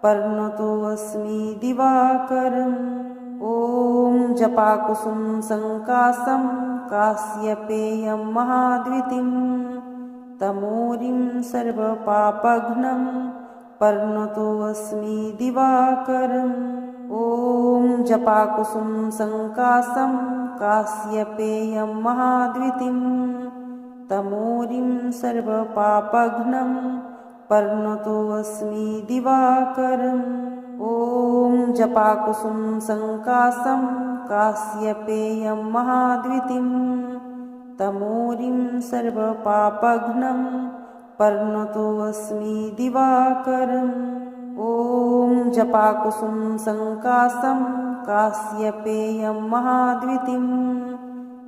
पर्णतोऽस्मि दिवाकरम्। ॐ जपाकुसुम संकासं कास्यपेयं महाद्वितीं तमोरिं सर्वपापघ्नं पर्णतोऽस्मि दिवाकरम्। ॐ जपाकुसुम संकासं कास्यपेयं महाद्वितीं तमोरिं सर्वपापघ्नं पर्णतोऽस्मि दिवाकरम्। ॐ जपाकुसुम संकासं कास्यपेयं महाद्वितीं तमोरिं सर्वपापघ्नं पर्णतोऽस्मि दिवाकरम्। ॐ जपाकुसुम संकासं कास्यपेयं महाद्वितीं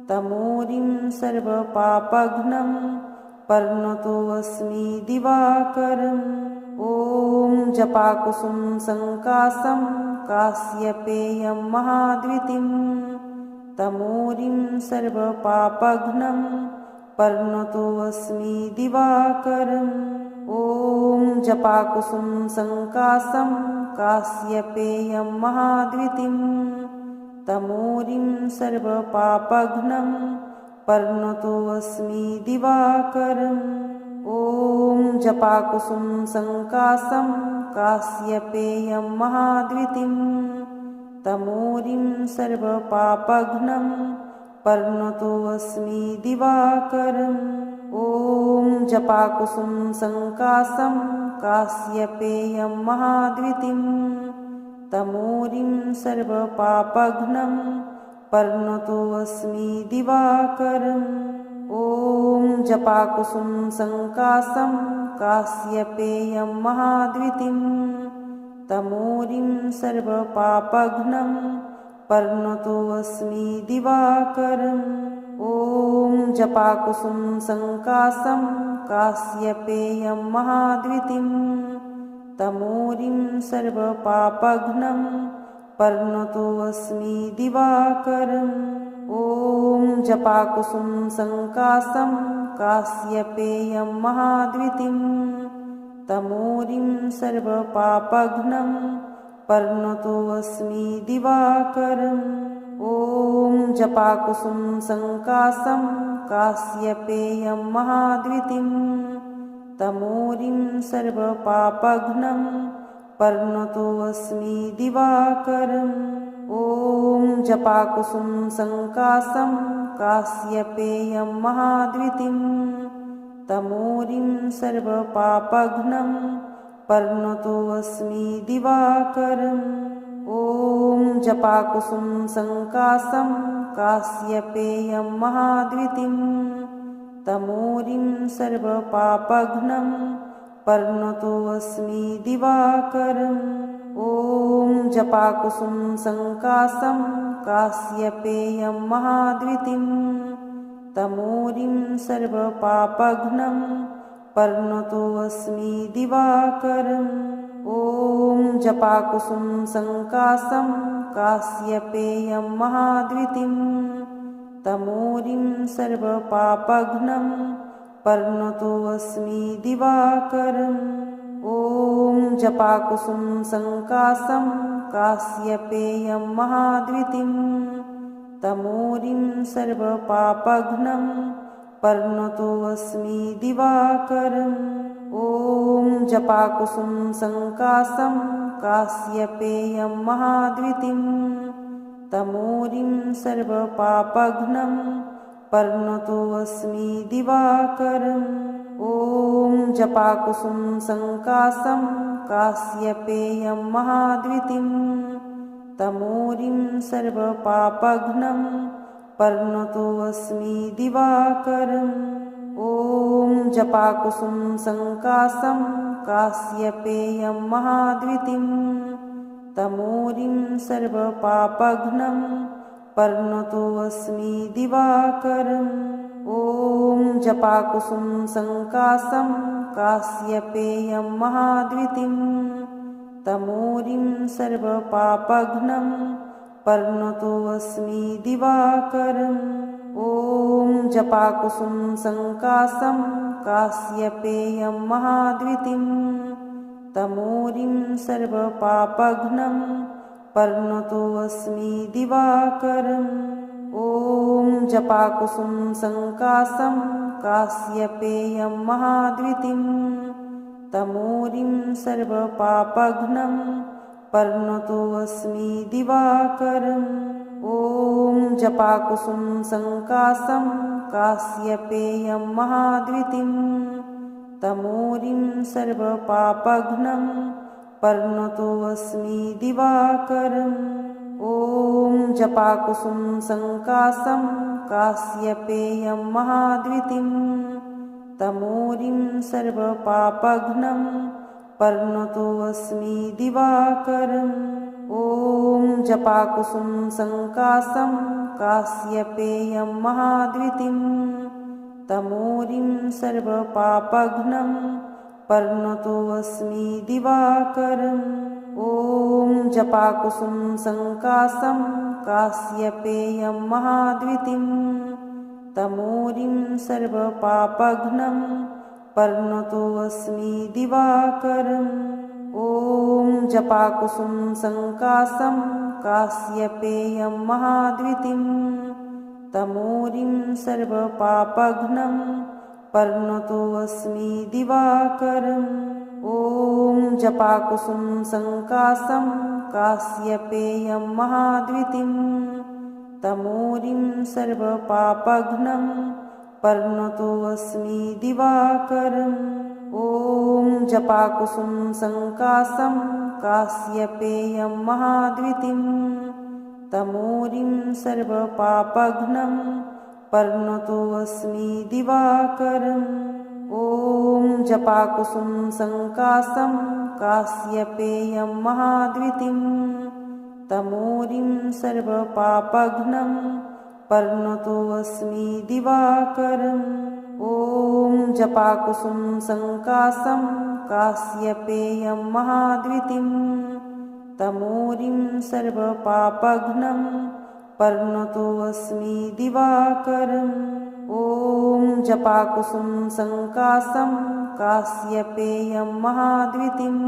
तमोरिं सर्वपापघ्नं पर्णतोऽस्मि दिवाकरम्। ॐ जपाकुसुम संकासं कास्यपेयं महाद्वितीं तमोरिं सर्वपापघ्नं पर्णतोऽस्मि दिवाकरम्। ॐ जपाकुसुम संकासं कास्यपेयं महाद्वितीं तमोरिं सर्वपापघ्नं पर्णतोऽस्मि दिवाकरम्। ॐ जपाकुसुम संकासं कास्यपेयं महाद्वितीं तमोरिं सर्वपापघ्नं पर्णतोऽस्मि दिवाकरम्। ॐ जपाकुसुम संकासं कास्यपेयं महाद्वितीं तमोरिं सर्वपापघ्नं पर्णतोऽस्मि दिवाकरम्। ॐ जपाकुसुम संकासं कास्यपेयं महाद्वितीं तमोरिं सर्वपापघ्नं पर्णतोऽस्मि दिवाकरम्। ॐ जपाकुसुम संकासं कास्यपेयं महाद्वितीं तमोरिं सर्वपापघ्नं पर्णतोऽस्मि दिवाकरम्। ॐ जपाकुसुम संकासं कास्यपेयं महाद्वितीं तमोरिं सर्वपापघ्नं पर्णतोऽस्मि दिवाकरम्। ॐ जपाकुसुम संकासं कास्यपेयं महाद्वितीं तमोरिं सर्वपापघ्नं पर्णतोऽस्मि दिवाकरम्। ॐ जपाकुसुम संकासं कास्यपेयं महाद्वितीं तमोरिं सर्वपापघ्नं पर्णतोऽस्मि दिवाकरम्। ॐ जपाकुसुम संकासं कास्यपेयं महाद्वितीं तमोरिं सर्वपापघ्नं पर्णतोऽस्मि दिवाकरम्। ॐ जपाकुसुम संकासं कास्यपेयं महाद्वितीं तमोरिं सर्वपापघ्नं पर्णतोऽस्मि दिवाकरम्। ॐ जपाकुसुम संकासं कास्यपेयं महाद्वितीं तमोरिं सर्वपापघ्नं पर्णतोऽस्मि दिवाकरम्। ॐ जपाकुसुम संकासं कास्यपेयं महाद्वितीं तमोरिं सर्वपापघ्नं पर्णतोऽस्मि दिवाकरम्। ॐ जपाकुसुम संकासं कास्यपेयं महाद्वितीं तमोरिं सर्वपापघ्नं पर्णतोऽस्मि दिवाकरम्। ॐ जपाकुसुम संकासं कास्यपेयं महाद्वितीं तमोरिं सर्वपापघ्नं पर्णतोऽस्मि दिवाकरम्। ॐ जपाकुसुम संकासं कास्यपेयं महाद्वितीं तमोरिं सर्वपापघ्नं पर्णतोऽस्मि दिवाकरम्। ॐ जपाकुसुम संकासं काश्यपेयं महाद्वितीं तमूरिं सर्वपापघ्नं पर्णतोऽस्मि दिवाकरम्। ॐ जपाकुसुम संकाशं काश्यपेयं महाद्वितीं तमूरिं सर्वपापघ्नं पर्णतोऽस्मि दिवाकरम्। ॐ जपाकुसुम संकाशं काश्यपेयं महाद्वितीं तमूरिं सर्वपापघ्नं पर्णतोऽस्मि दिवाकरम्। ॐ जपाकुसुम संकाशं काश्यपेयं महाद्वितीं तमूरिं सर्वपापघ्नं पर्णतोऽस्मि दिवाकरम्। ॐ जपाकुसुम संकाशं काश्यपेयं महाद्वितीं तमूरिं सर्वपापघ्नं पर्णतोऽस्मि दिवाकरम्। ॐ जपाकुसुम संकाशं काश्यपेयं महाद्वितीं तमूरिं सर्वपापघ्नं पर्णतोऽस्मि दिवाकरम्। ॐ जपाकुसुम संकाशं काश्यपेयं महाद्वितीं तमूरिं सर्वपापघ्नं पर्णतोऽस्मि दिवाकरम्। ॐ जपाकुसुम संकाशं काश्यपेयं महाद्वितीं तमूरिं सर्वपापघ्नं पर्णतोऽस्मि दिवाकरम्। ॐ जपाकुसुम संकाशं काश्यपेयं महाद्वितीं तमूरिं सर्वपापघ्नं पर्णतोऽस्मि दिवाकरम्। ॐ जपाकुसुम संकाशं काश्यपेयं महाद्वितीं तमूरिं सर्वपापघ्नं पर्णतोऽस्मि दिवाकरम्। ॐ जपाकुसुम संकाशं काश्यपेयं महाद्वितीं तमूरिं सर्वपापघ्नं पर्णतोऽस्मि दिवाकरम्। ॐ जपाकुसुम संकाशं काश्यपेयं महाद्वितीं तमूरिं सर्वपापघ्नं पर्णतोऽस्मि दिवाकरम्। ॐ जपाकुसुम संकाशं काश्यपेयं महाद्वितीं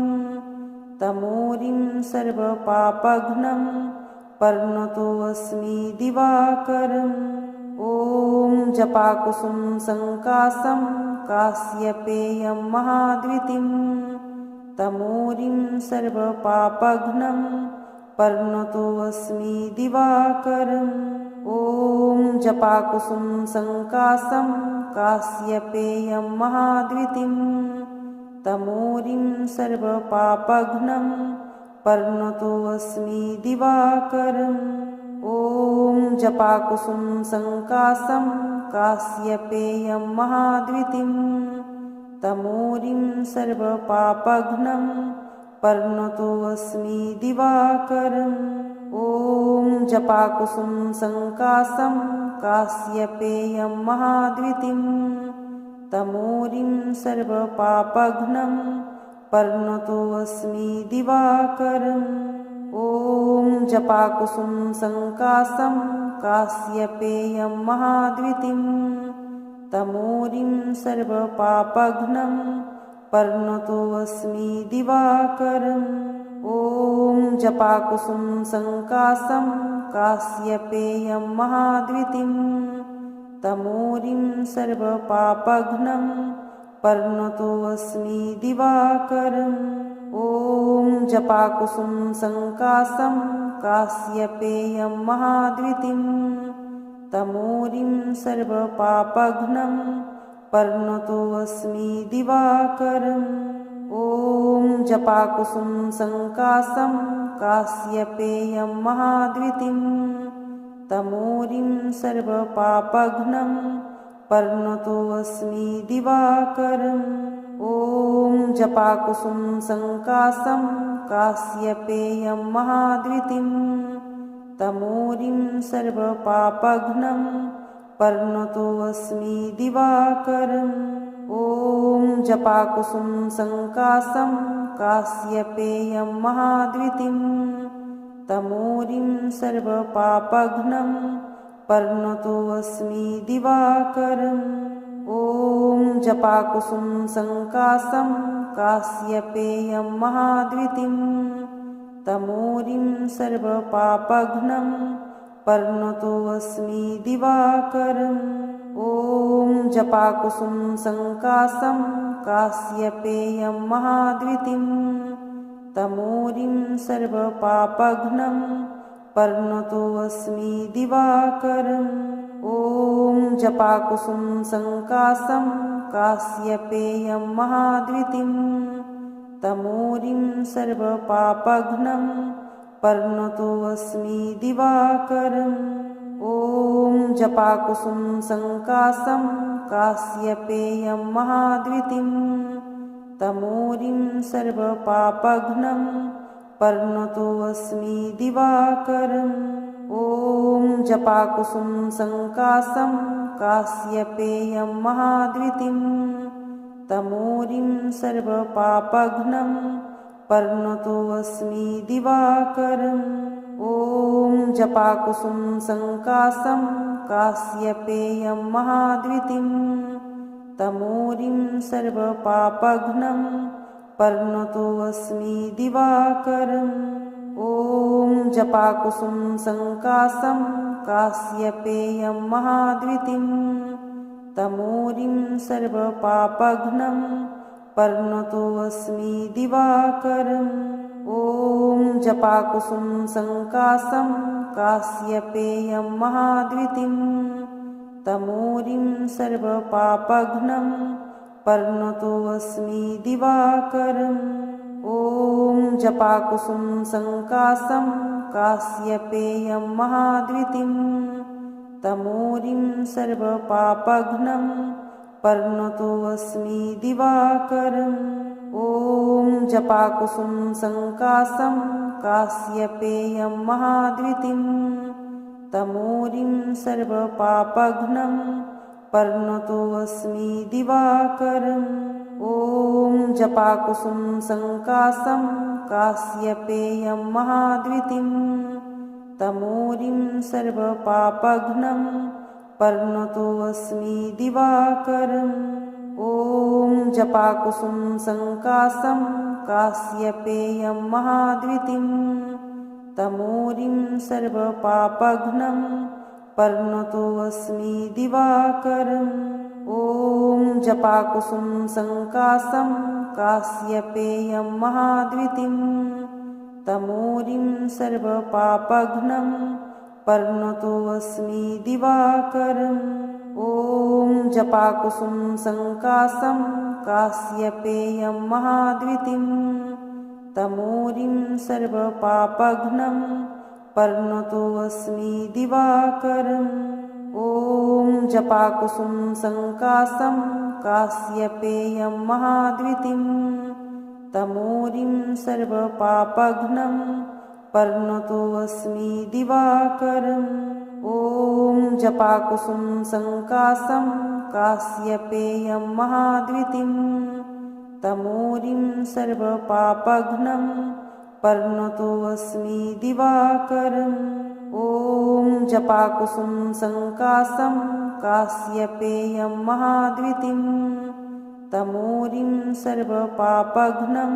तमूरिं सर्वपापघ्नं पर्णतोऽस्मि दिवाकरम्। ॐ जपाकुसुम संकाशं काश्यपेयं महाद्वितीं तमूरिं सर्वपापघ्नं पर्णतोऽस्मि दिवाकरम्। ॐ जपाकुसुम संकाशं काश्यपेयं महाद्वितीं तमूरिं सर्वपापघ्नं पर्णतोऽस्मि दिवाकरम्। ॐ जपाकुसुम संकाशं काश्यपेयं महाद्वितीं तमूरिं सर्वपापघ्नं पर्णतोऽस्मि दिवाकरम्। ॐ जपाकुसुम संकाशं काश्यपेयं महाद्वितीं तमूरिं सर्वपापघ्नं पर्णतोऽस्मि दिवाकरम्। ॐ जपाकुसुम संकाशं काश्यपेयं महाद्वितीं तमूरिं सर्वपापघ्नं पर्णतोऽस्मि दिवाकरम्। ॐ जपाकुसुम संकाशं काश्यपेयं महाद्वितीं तमूरिं सर्वपापघ्नं पर्णतोऽस्मि दिवाकरम्। ॐ जपाकुसुम संकाशं काश्यपेयं महाद्वितीं तमूरिं सर्वपापघ्नं पर्णतोऽस्मि दिवाकरम्। ॐ जपाकुसुम संकाशं काश्यपेयं महाद्वितीं तमूरिं सर्वपापघ्नं पर्णतोऽस्मि दिवाकरम्। ॐ जपाकुसुम संकाशं काश्यपेयं महाद्वितीं तमूरिं सर्वपापघ्नं पर्णतोऽस्मि दिवाकरम्। ॐ जपाकुसुम संकाशं काश्यपेयं महाद्वितीं तमोरिं सर्वपापघ्नं पर्णतोऽस्मि दिवाकरम्। ॐ जपाकुसुम संकाशं काश्यपेयं महाद्वितीं तमोरिं सर्वपापघ्नं पर्णतोऽस्मि दिवाकरम्। ॐ जपाकुसुम संकाशं काश्यपेयं महाद्वितीं तमोरिं सर्वपापघ्नं पर्णतोऽस्मि दिवाकरम्। ॐ जपाकुसुम संकाशं काश्यपेयं महाद्वितीं तमोरिं सर्वपापघ्नं पर्णतोऽस्मि दिवाकरम्। ॐ जपाकुसुम संकाशं काश्यपेयं महाद्वितीं तमोरिं सर्वपापघ्नं पर्णतोऽस्मि दिवाकरम्। ॐ जपाकुसुम संकाशं काश्यपेयं महाद्वितीं तमोरिं सर्वपापघ्नं पर्णतोऽस्मि दिवाकरम्। ॐ जपाकुसुम संकाशं काश्यपेयं महाद्वितीं तमोरिं सर्वपापघ्नं पर्णतोऽस्मि दिवाकरम्। ॐ जपाकुसुम संकाशं काश्यपेयं महाद्वितीं तमोरिं सर्वपापघ्नं पर्णतोऽस्मि दिवाकरम्। ॐ जपाकुसुम संकाशं काश्यपेयं महाद्वितीं तमोरिं सर्वपापघ्नं पर्णतोऽस्मि दिवाकरम्। ॐ जपाकुसुम संकाशं काश्यपेयं महाद्वितीं तमोरिं सर्वपापघ्नं पर्णतोऽस्मि दिवाकरम्। ॐ जपाकुसुम संकाशं काश्यपेयं महाद्वितीं तमोरिं सर्वपापघ्नं पर्णतोऽस्मि दिवाकरम्। ॐ जपाकुसुम संकाशं काश्यपेयं महाद्वितीं तमोरिं सर्वपापघ्नं पर्णतोऽस्मि दिवाकरम्। ॐ जपाकुसुम संकाशं काश्यपेयं महाद्वितीं तमोरिं सर्वपापघ्नं पर्णतोऽस्मि दिवाकरम्। ॐ जपाकुसुम संकाशं काश्यपेयं महाद्वितीं तमोरिं सर्वपापघ्नं पर्णतोऽस्मि दिवाकरम्। ॐ जपाकुसुम संकाशं काश्यपेयं महाद्वितीं तमोरिं सर्वपापघ्नं पर्णतोऽस्मि दिवाकरम्। ॐ जपाकुसुम संकाशं काश्यपेयं महाद्वितीं तमोरिं सर्वपापघ्नं पर्णतोऽस्मि दिवाकरम्। ॐ जपाकुसुम संकाशं काश्यपेयं महाद्वितीं तमोरिं सर्वपापघ्नं पर्णतोऽस्मि दिवाकरम्। ॐ जपाकुसुम संकाशं काश्यपेयं महाद्वितीं तमोरिं सर्वपापघ्नं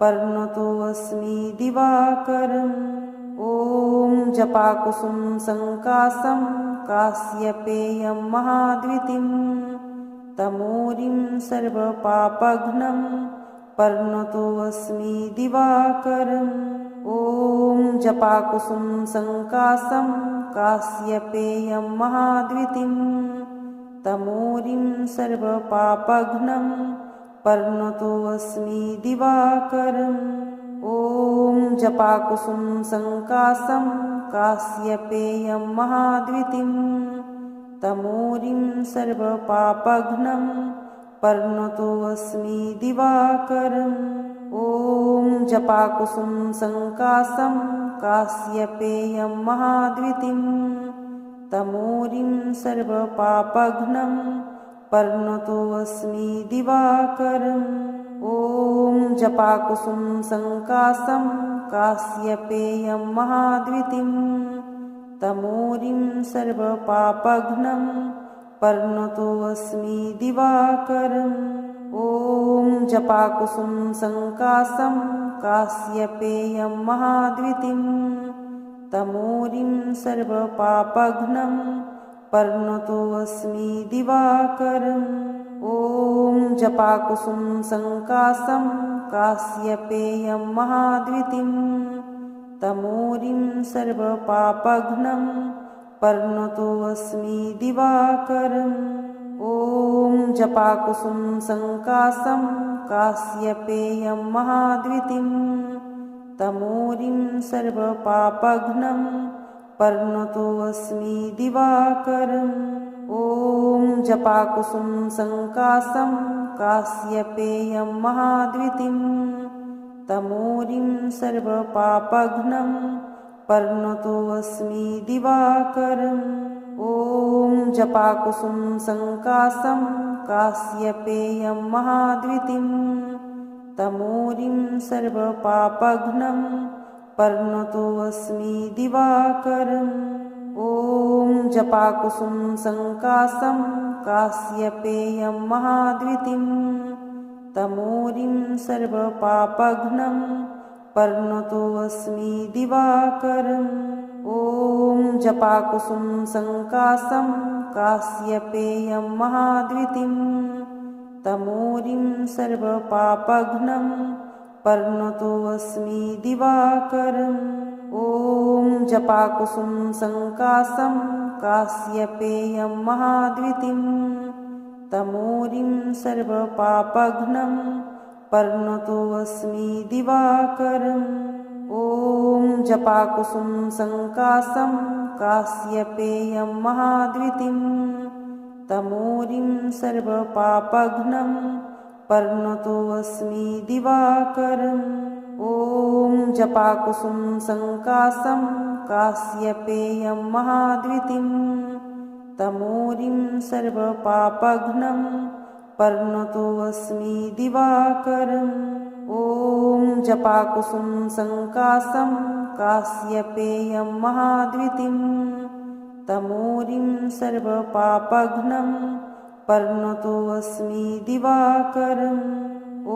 पर्णतोऽस्मि दिवाकरम्। ॐ जपाकुसुम संकाशं काश्यपेयं महाद्वितीं तमोरिं सर्वपापघ्नं पर्णतोऽस्मि दिवाकरम्। ॐ जपाकुसुम संकाशं काश्यपेयं महाद्वितीं तमोरिं सर्वपापघ्नं पर्णतोऽस्मि दिवाकरम्। ॐ जपाकुसुम संकाशं काश्यपेयं महाद्वितीं तमोरिं सर्वपापघ्नं पर्णतोऽस्मि दिवाकरम्। ॐ जपाकुसुम संकाशं काश्यपेयं महाद्वितीं तमोरिं सर्वपापघ्नं पर्णतोऽस्मि दिवाकरम्। ॐ जपाकुसुम संकाशं काश्यपेयं महाद्युतिं तमोरिं सर्वपापघ्नं पर्णतोऽस्मि दिवाकरम्। ॐ जपाकुसुम संकाशं काश्यपेयं महाद्युतिं तमोरिं सर्वपापघ्नं पर्णतोऽस्मि दिवाकरम्। ॐ जपाकुसुम संकाशं काश्यपेयं महाद्युतिं तमोरिं सर्वपापघ्नं पर्णतोऽस्मि दिवाकरम्। ॐ जपाकुसुम संकाशं काश्यपेयं महाद्युतिं तमोरिं सर्वपापघ्नं पर्णतोऽस्मि दिवाकरम्। ॐ जपाकुसुम संकाशं काश्यपेयं महाद्युतिं तमोरिं सर्वपापघ्नं पर्णतोऽस्मि दिवाकरम्। ॐ जपाकुसुम संकाशं काश्यपेयं महाद्युतिं तमोरिं सर्वपापघ्नं पर्णतोऽस्मि दिवाकरम्। ॐ जपाकुसुम संकाशं काश्यपेयं महाद्युतिं तमोरिं सर्वपापघ्नं पर्णतोऽस्मि दिवाकरम्। ॐ जपाकुसुम संकाशं काश्यपेयं महाद्युतिं तमोरिं सर्वपापघ्नं पर्णतोऽस्मि दिवाकरम्। ॐ जपाकुसुम संकाशं काश्यपेयं महाद्युतिं तमोरिं सर्वपापघ्नं पर्णतोऽस्मि दिवाकरम्। ॐ जपाकुसुम संकाशं काश्यपेयं महाद्युतिं तमोरिं सर्वपापघ्नं पर्णतोऽस्मि दिवाकरम्। ॐ जपाकुसुम संकाशं काश्यपेयं महाद्युतिं तमोरिं सर्वपापघ्नं पर्णतोऽस्मि दिवाकरम्। ॐ जपाकुसुम संकाशं काश्यपेयं महाद्युतिं तमोरिं सर्वपापघ्नं पर्णतोऽस्मि दिवाकरम्।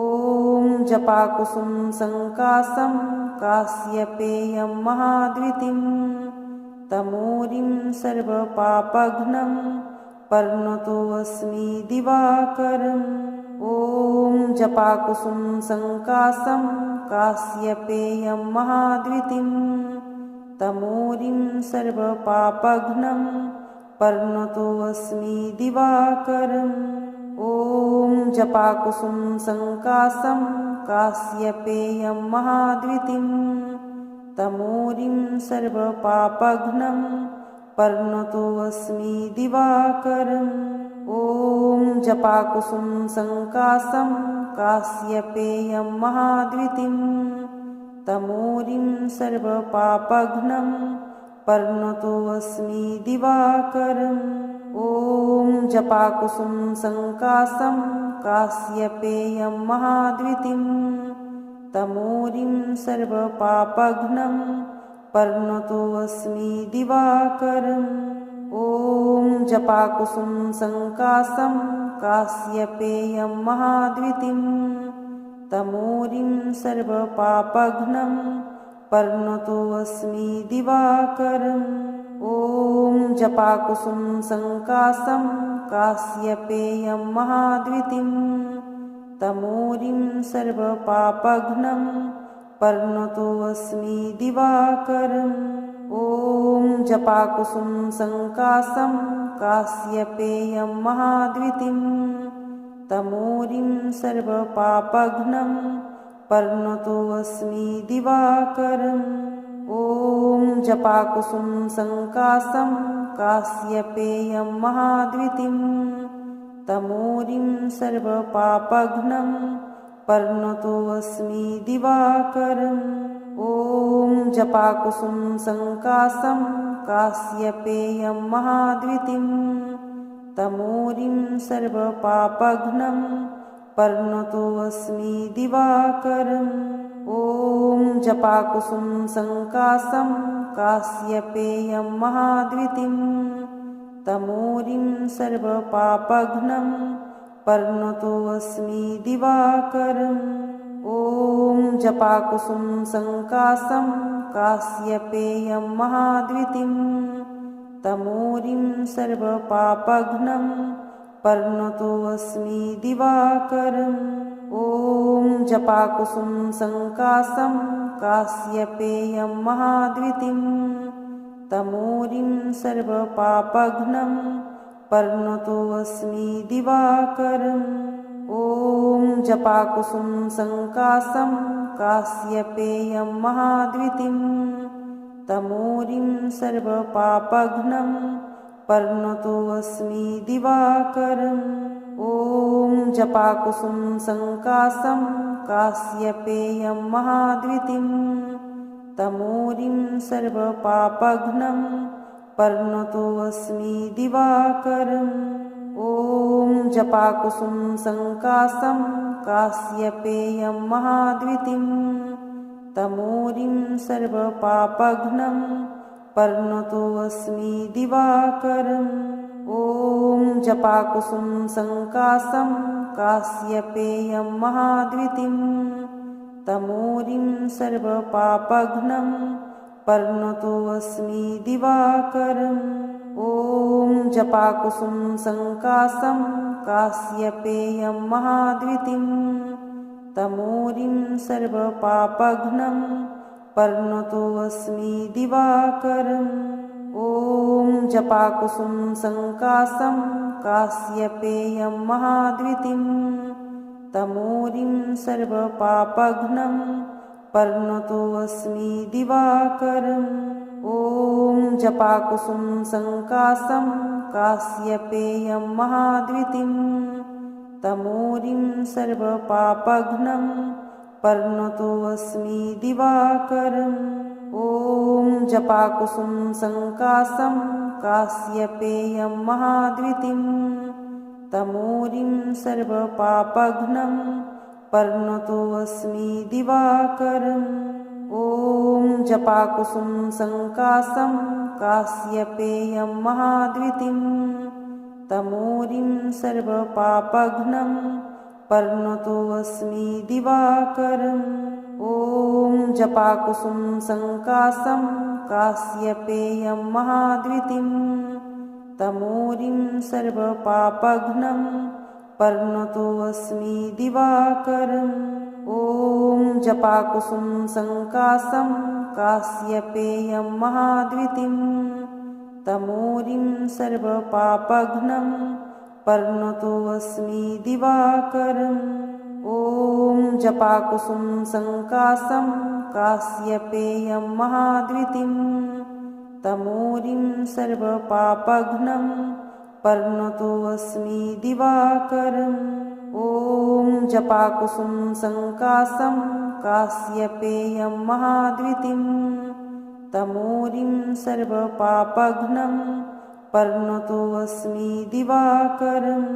ॐ जपाकुसुम संकाशं काश्यपेयं महाद्युतिं तमोरिं सर्वपापघ्नं पर्णतोऽस्मि दिवाकरम्। ॐ जपाकुसुम संकाशं काश्यपेयं महाद्युतिं तमोरिं सर्वपापघ्नं पर्णतोऽस्मि दिवाकरम्। ॐ जपाकुसुम संकाशं काश्यपेयं महाद्युतिं तमोरिं सर्वपापघ्नं पर्णतोऽस्मि दिवाकरम्। ॐ जपाकुसुम संकाशं काश्यपेयं महाद्युतिं तमोरिं सर्वपापघ्नं पर्णतोऽस्मि दिवाकरम्। ॐ जपाकुसुम संकाशं काश्यपेयं महाद्युतिं तमोरिं सर्वपापघ्नं पर्णतोऽस्मि दिवाकरम्। ॐ जपाकुसुम संकाशं काश्यपेयं महाद्युतिं तमोरिं सर्वपापघ्नं पर्णतोऽस्मि दिवाकरम्। ॐ जपाकुसुम संकाशं काश्यपेयं महाद्युतिं तमोरिं सर्वपापघ्नं पर्णतोऽस्मि दिवाकरम्। ॐ जपाकुसुम संकाशं काश्यपेयं महाद्युतिं तमोरिं सर्वपापघ्नं पर्णतोऽस्मि दिवाकरम्। ॐ जपाकुसुम संकाशं काश्यपेयं महाद्युतिं तमोरिं सर्वपापघ्नं पर्णतोऽस्मि दिवाकरम्। ॐ जपाकुसुम संकाशं काश्यपेयं महाद्युतिं तमोरिं सर्वपापघ्नं पर्णतोऽस्मि दिवाकरम्। ॐ जपाकुसुम संकाशं काश्यपेयं महाद्वितीं तमोरिं सर्वपापघ्नं पर्णतोऽस्मि दिवाकरम्। ॐ जपाकुसुम संकाशं काश्यपेयं महाद्वितीं तमोरिं सर्वपापघ्नं पर्णतोऽस्मि दिवाकरम्। ॐ जपाकुसुम संकाशं काश्यपेयं महाद्वितीं तमोरिं सर्वपापघ्नं पर्णतोऽस्मि दिवाकरम्। ॐ जपाकुसुम संकाशं काश्यपेयं महाद्वितीं तमोरिं सर्वपापघ्नं पर्णतोऽस्मि दिवाकरम्। ॐ जपाकुसुम संकाशं काश्यपेयं महाद्वितीं तमोरिं सर्वपापघ्नं पर्णतोऽस्मि दिवाकरम्। ॐ जपाकुसुम संकाशं काश्यपेयं महाद्वितीं तमोरिं सर्वपापघ्नं पर्णतोऽस्मि दिवाकरम्। ॐ जपाकुसुम संकाशं काश्यपेयं महाद्वितीं तमोरिं सर्वपापघ्नं पर्णतोऽस्मि दिवाकरम्। ॐ जपाकुसुम संकाशं काश्यपेयं महाद्वितीं तमोरिं सर्वपापघ्नं पर्णतोऽस्मि दिवाकरम्। ॐ जपाकुसुम संकाशं काश्यपेयं महाद्वितीं तमोरिं सर्वपापघ्नं पर्णतोऽस्मि दिवाकरम्। ॐ जपाकुसुम संकाशं काश्यपेयं महाद्वितीं तमोरिं सर्वपापघ्नं पर्णतोऽस्मि दिवाकरम्। ॐ जपाकुसुम संकाशं काश्यपेयं महाद्वितीं तमोरिं सर्वपापघ्नं पर्णतोऽस्मि दिवाकरम्। ॐ जपाकुसुम संकाशं काश्यपेयं महाद्वितीं तमोरिं सर्वपापघ्नं पर्णतोऽस्मि दिवाकरम्। ॐ जपाकुसुम संकाशं काश्यपेयं महाद्वितीं तमोरिं सर्वपापघ्नं पर्णतोऽस्मि दिवाकरम्। ॐ जपाकुसुम संकाशं काश्यपेयं महाद्वितीं तमोरिं सर्वपापघ्नं पर्णतोऽस्मि दिवाकरम्। ॐ जपाकुसुम संकाशं काश्यपेयं महाद्वितीं तमोरिं सर्वपापघ्नं पर्णतोऽस्मि दिवाकरम्। ॐ जपाकुसुम संकाशं काश्यपेयं महाद्वितीं तमोरिं सर्वपापघ्नं पर्णतोऽस्मि दिवाकरम्।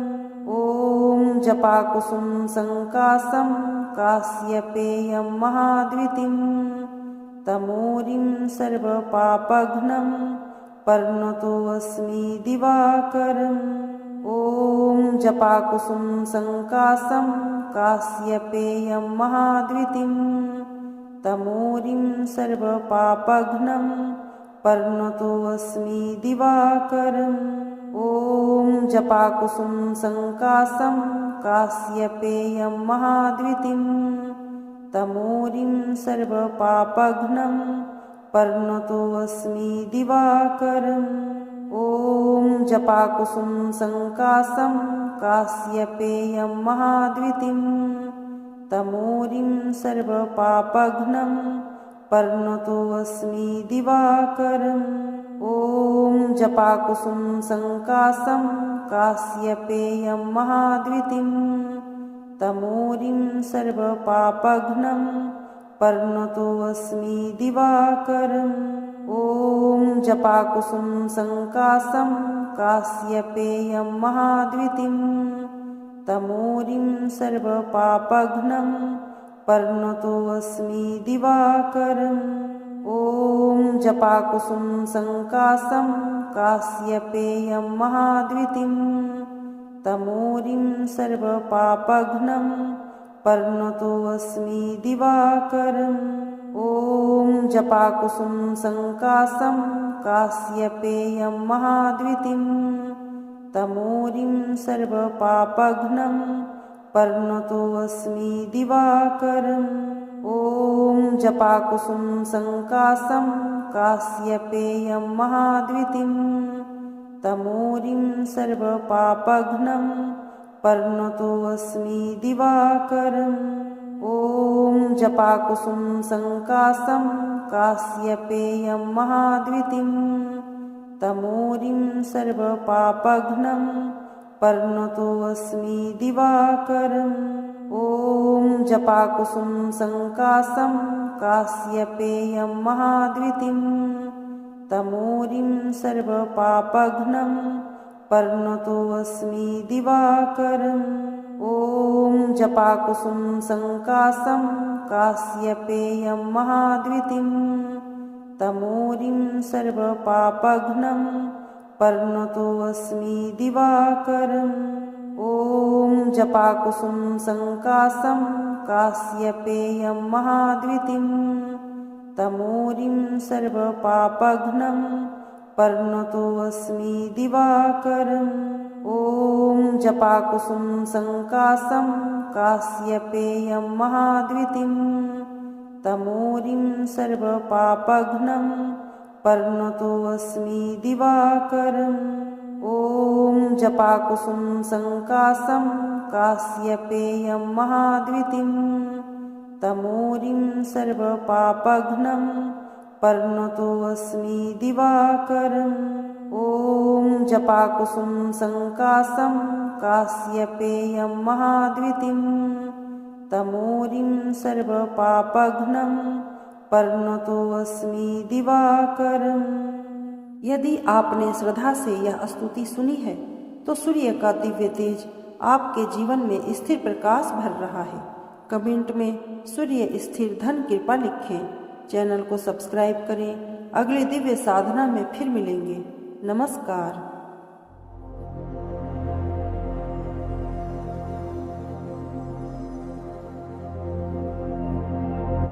ॐ जपाकुसुम संकाशं काश्यपेयं महाद्वितीं तमोरिं सर्वपापघ्नं पर्णतोऽस्मि दिवाकरम्। ॐ जपाकुसुम संकाशं काश्यपेयं महाद्वितीं तमोरिं सर्वपापघ्नं पर्णतोऽस्मि दिवाकरम्। ॐ जपाकुसुम संकाशं काश्यपेयं महाद्वितीं तमोरिं सर्वपापघ्नं पर्णतोऽस्मि दिवाकरम्। ॐ जपाकुसुम संकाशं काश्यपेयं महाद्वितीं तमोरिं सर्वपापघ्नं पर्णतोऽस्मि दिवाकरम्। ॐ जपाकुसुम संकाशं काश्यपेयं महाद्वितीं तमोरिं सर्वपापघ्नं पर्णतोऽस्मि दिवाकरम्। ॐ जपाकुसुम संकाशं काश्यपेयं महाद्वितीं तमोरिं सर्वपापघ्नं पर्णतोऽस्मि दिवाकरम्। ॐ जपाकुसुम संकाशं काश्यपेयं महाद्वितीं तमोरिं सर्वपापघ्नं पर्णतोऽस्मि दिवाकरम्। ॐ जपाकुसुम संकाशं काश्यपेयं महाद्वितीं तमोरिं सर्वपापघ्नं पर्णतोऽस्मि दिवाकरम्। ॐ जपाकुसुम संकाशं काश्यपेयं महाद्वितीं तमोरिं सर्वपापघ्नं पर्णतोऽस्मि दिवाकरम्। ॐ जपाकुसुम संकाशं काश्यपेयं महाद्वितीं तमोरिं सर्वपापघ्नं पर्णतोऽस्मि दिवाकरम्। ॐ जपाकुसुम संकाशं काश्यपेयं महाद्वितीं तमोरिं सर्वपापघ्नं पर्णतोऽस्मि दिवाकरम्। ॐ जपाकुसुम संकाशं काश्यपेयं महाद्वितीं तमोरिं सर्वपापघ्नं पर्णतोऽस्मि दिवाकरम्। ॐ जपाकुसुम संकाशं काश्यपेयं महाद्वितीं तमोरिं सर्वपापघ्नं पर्णतोऽस्मि दिवाकरम्। ॐ जपाकुसुम संकाशं काश्यपेयं महाद्वितीं तमोरिं सर्वपापघ्नं पर्णतोऽस्मि दिवाकरम्। ॐ जपाकुसुम संकाशं काश्यपेयं महाद्वितीं तमोरिं सर्वपापघ्नं पर्णतोऽस्मि दिवाकरम्। ॐ जपाकुसुम संकाशं काश्यपेयं महाद्वितीं तमोरिं सर्वपापघ्नं पर्णतोऽस्मि दिवाकरम्। यदि आपने श्रद्धा से यह स्तुति सुनी है तो सूर्य का दिव्य तेज आपके जीवन में स्थिर प्रकाश भर रहा है। कमेंट में सूर्य स्थिर धन कृपा लिखें। चैनल को सब्सक्राइब करें। अगले दिव्य साधना में फिर मिलेंगे। नमस्कार।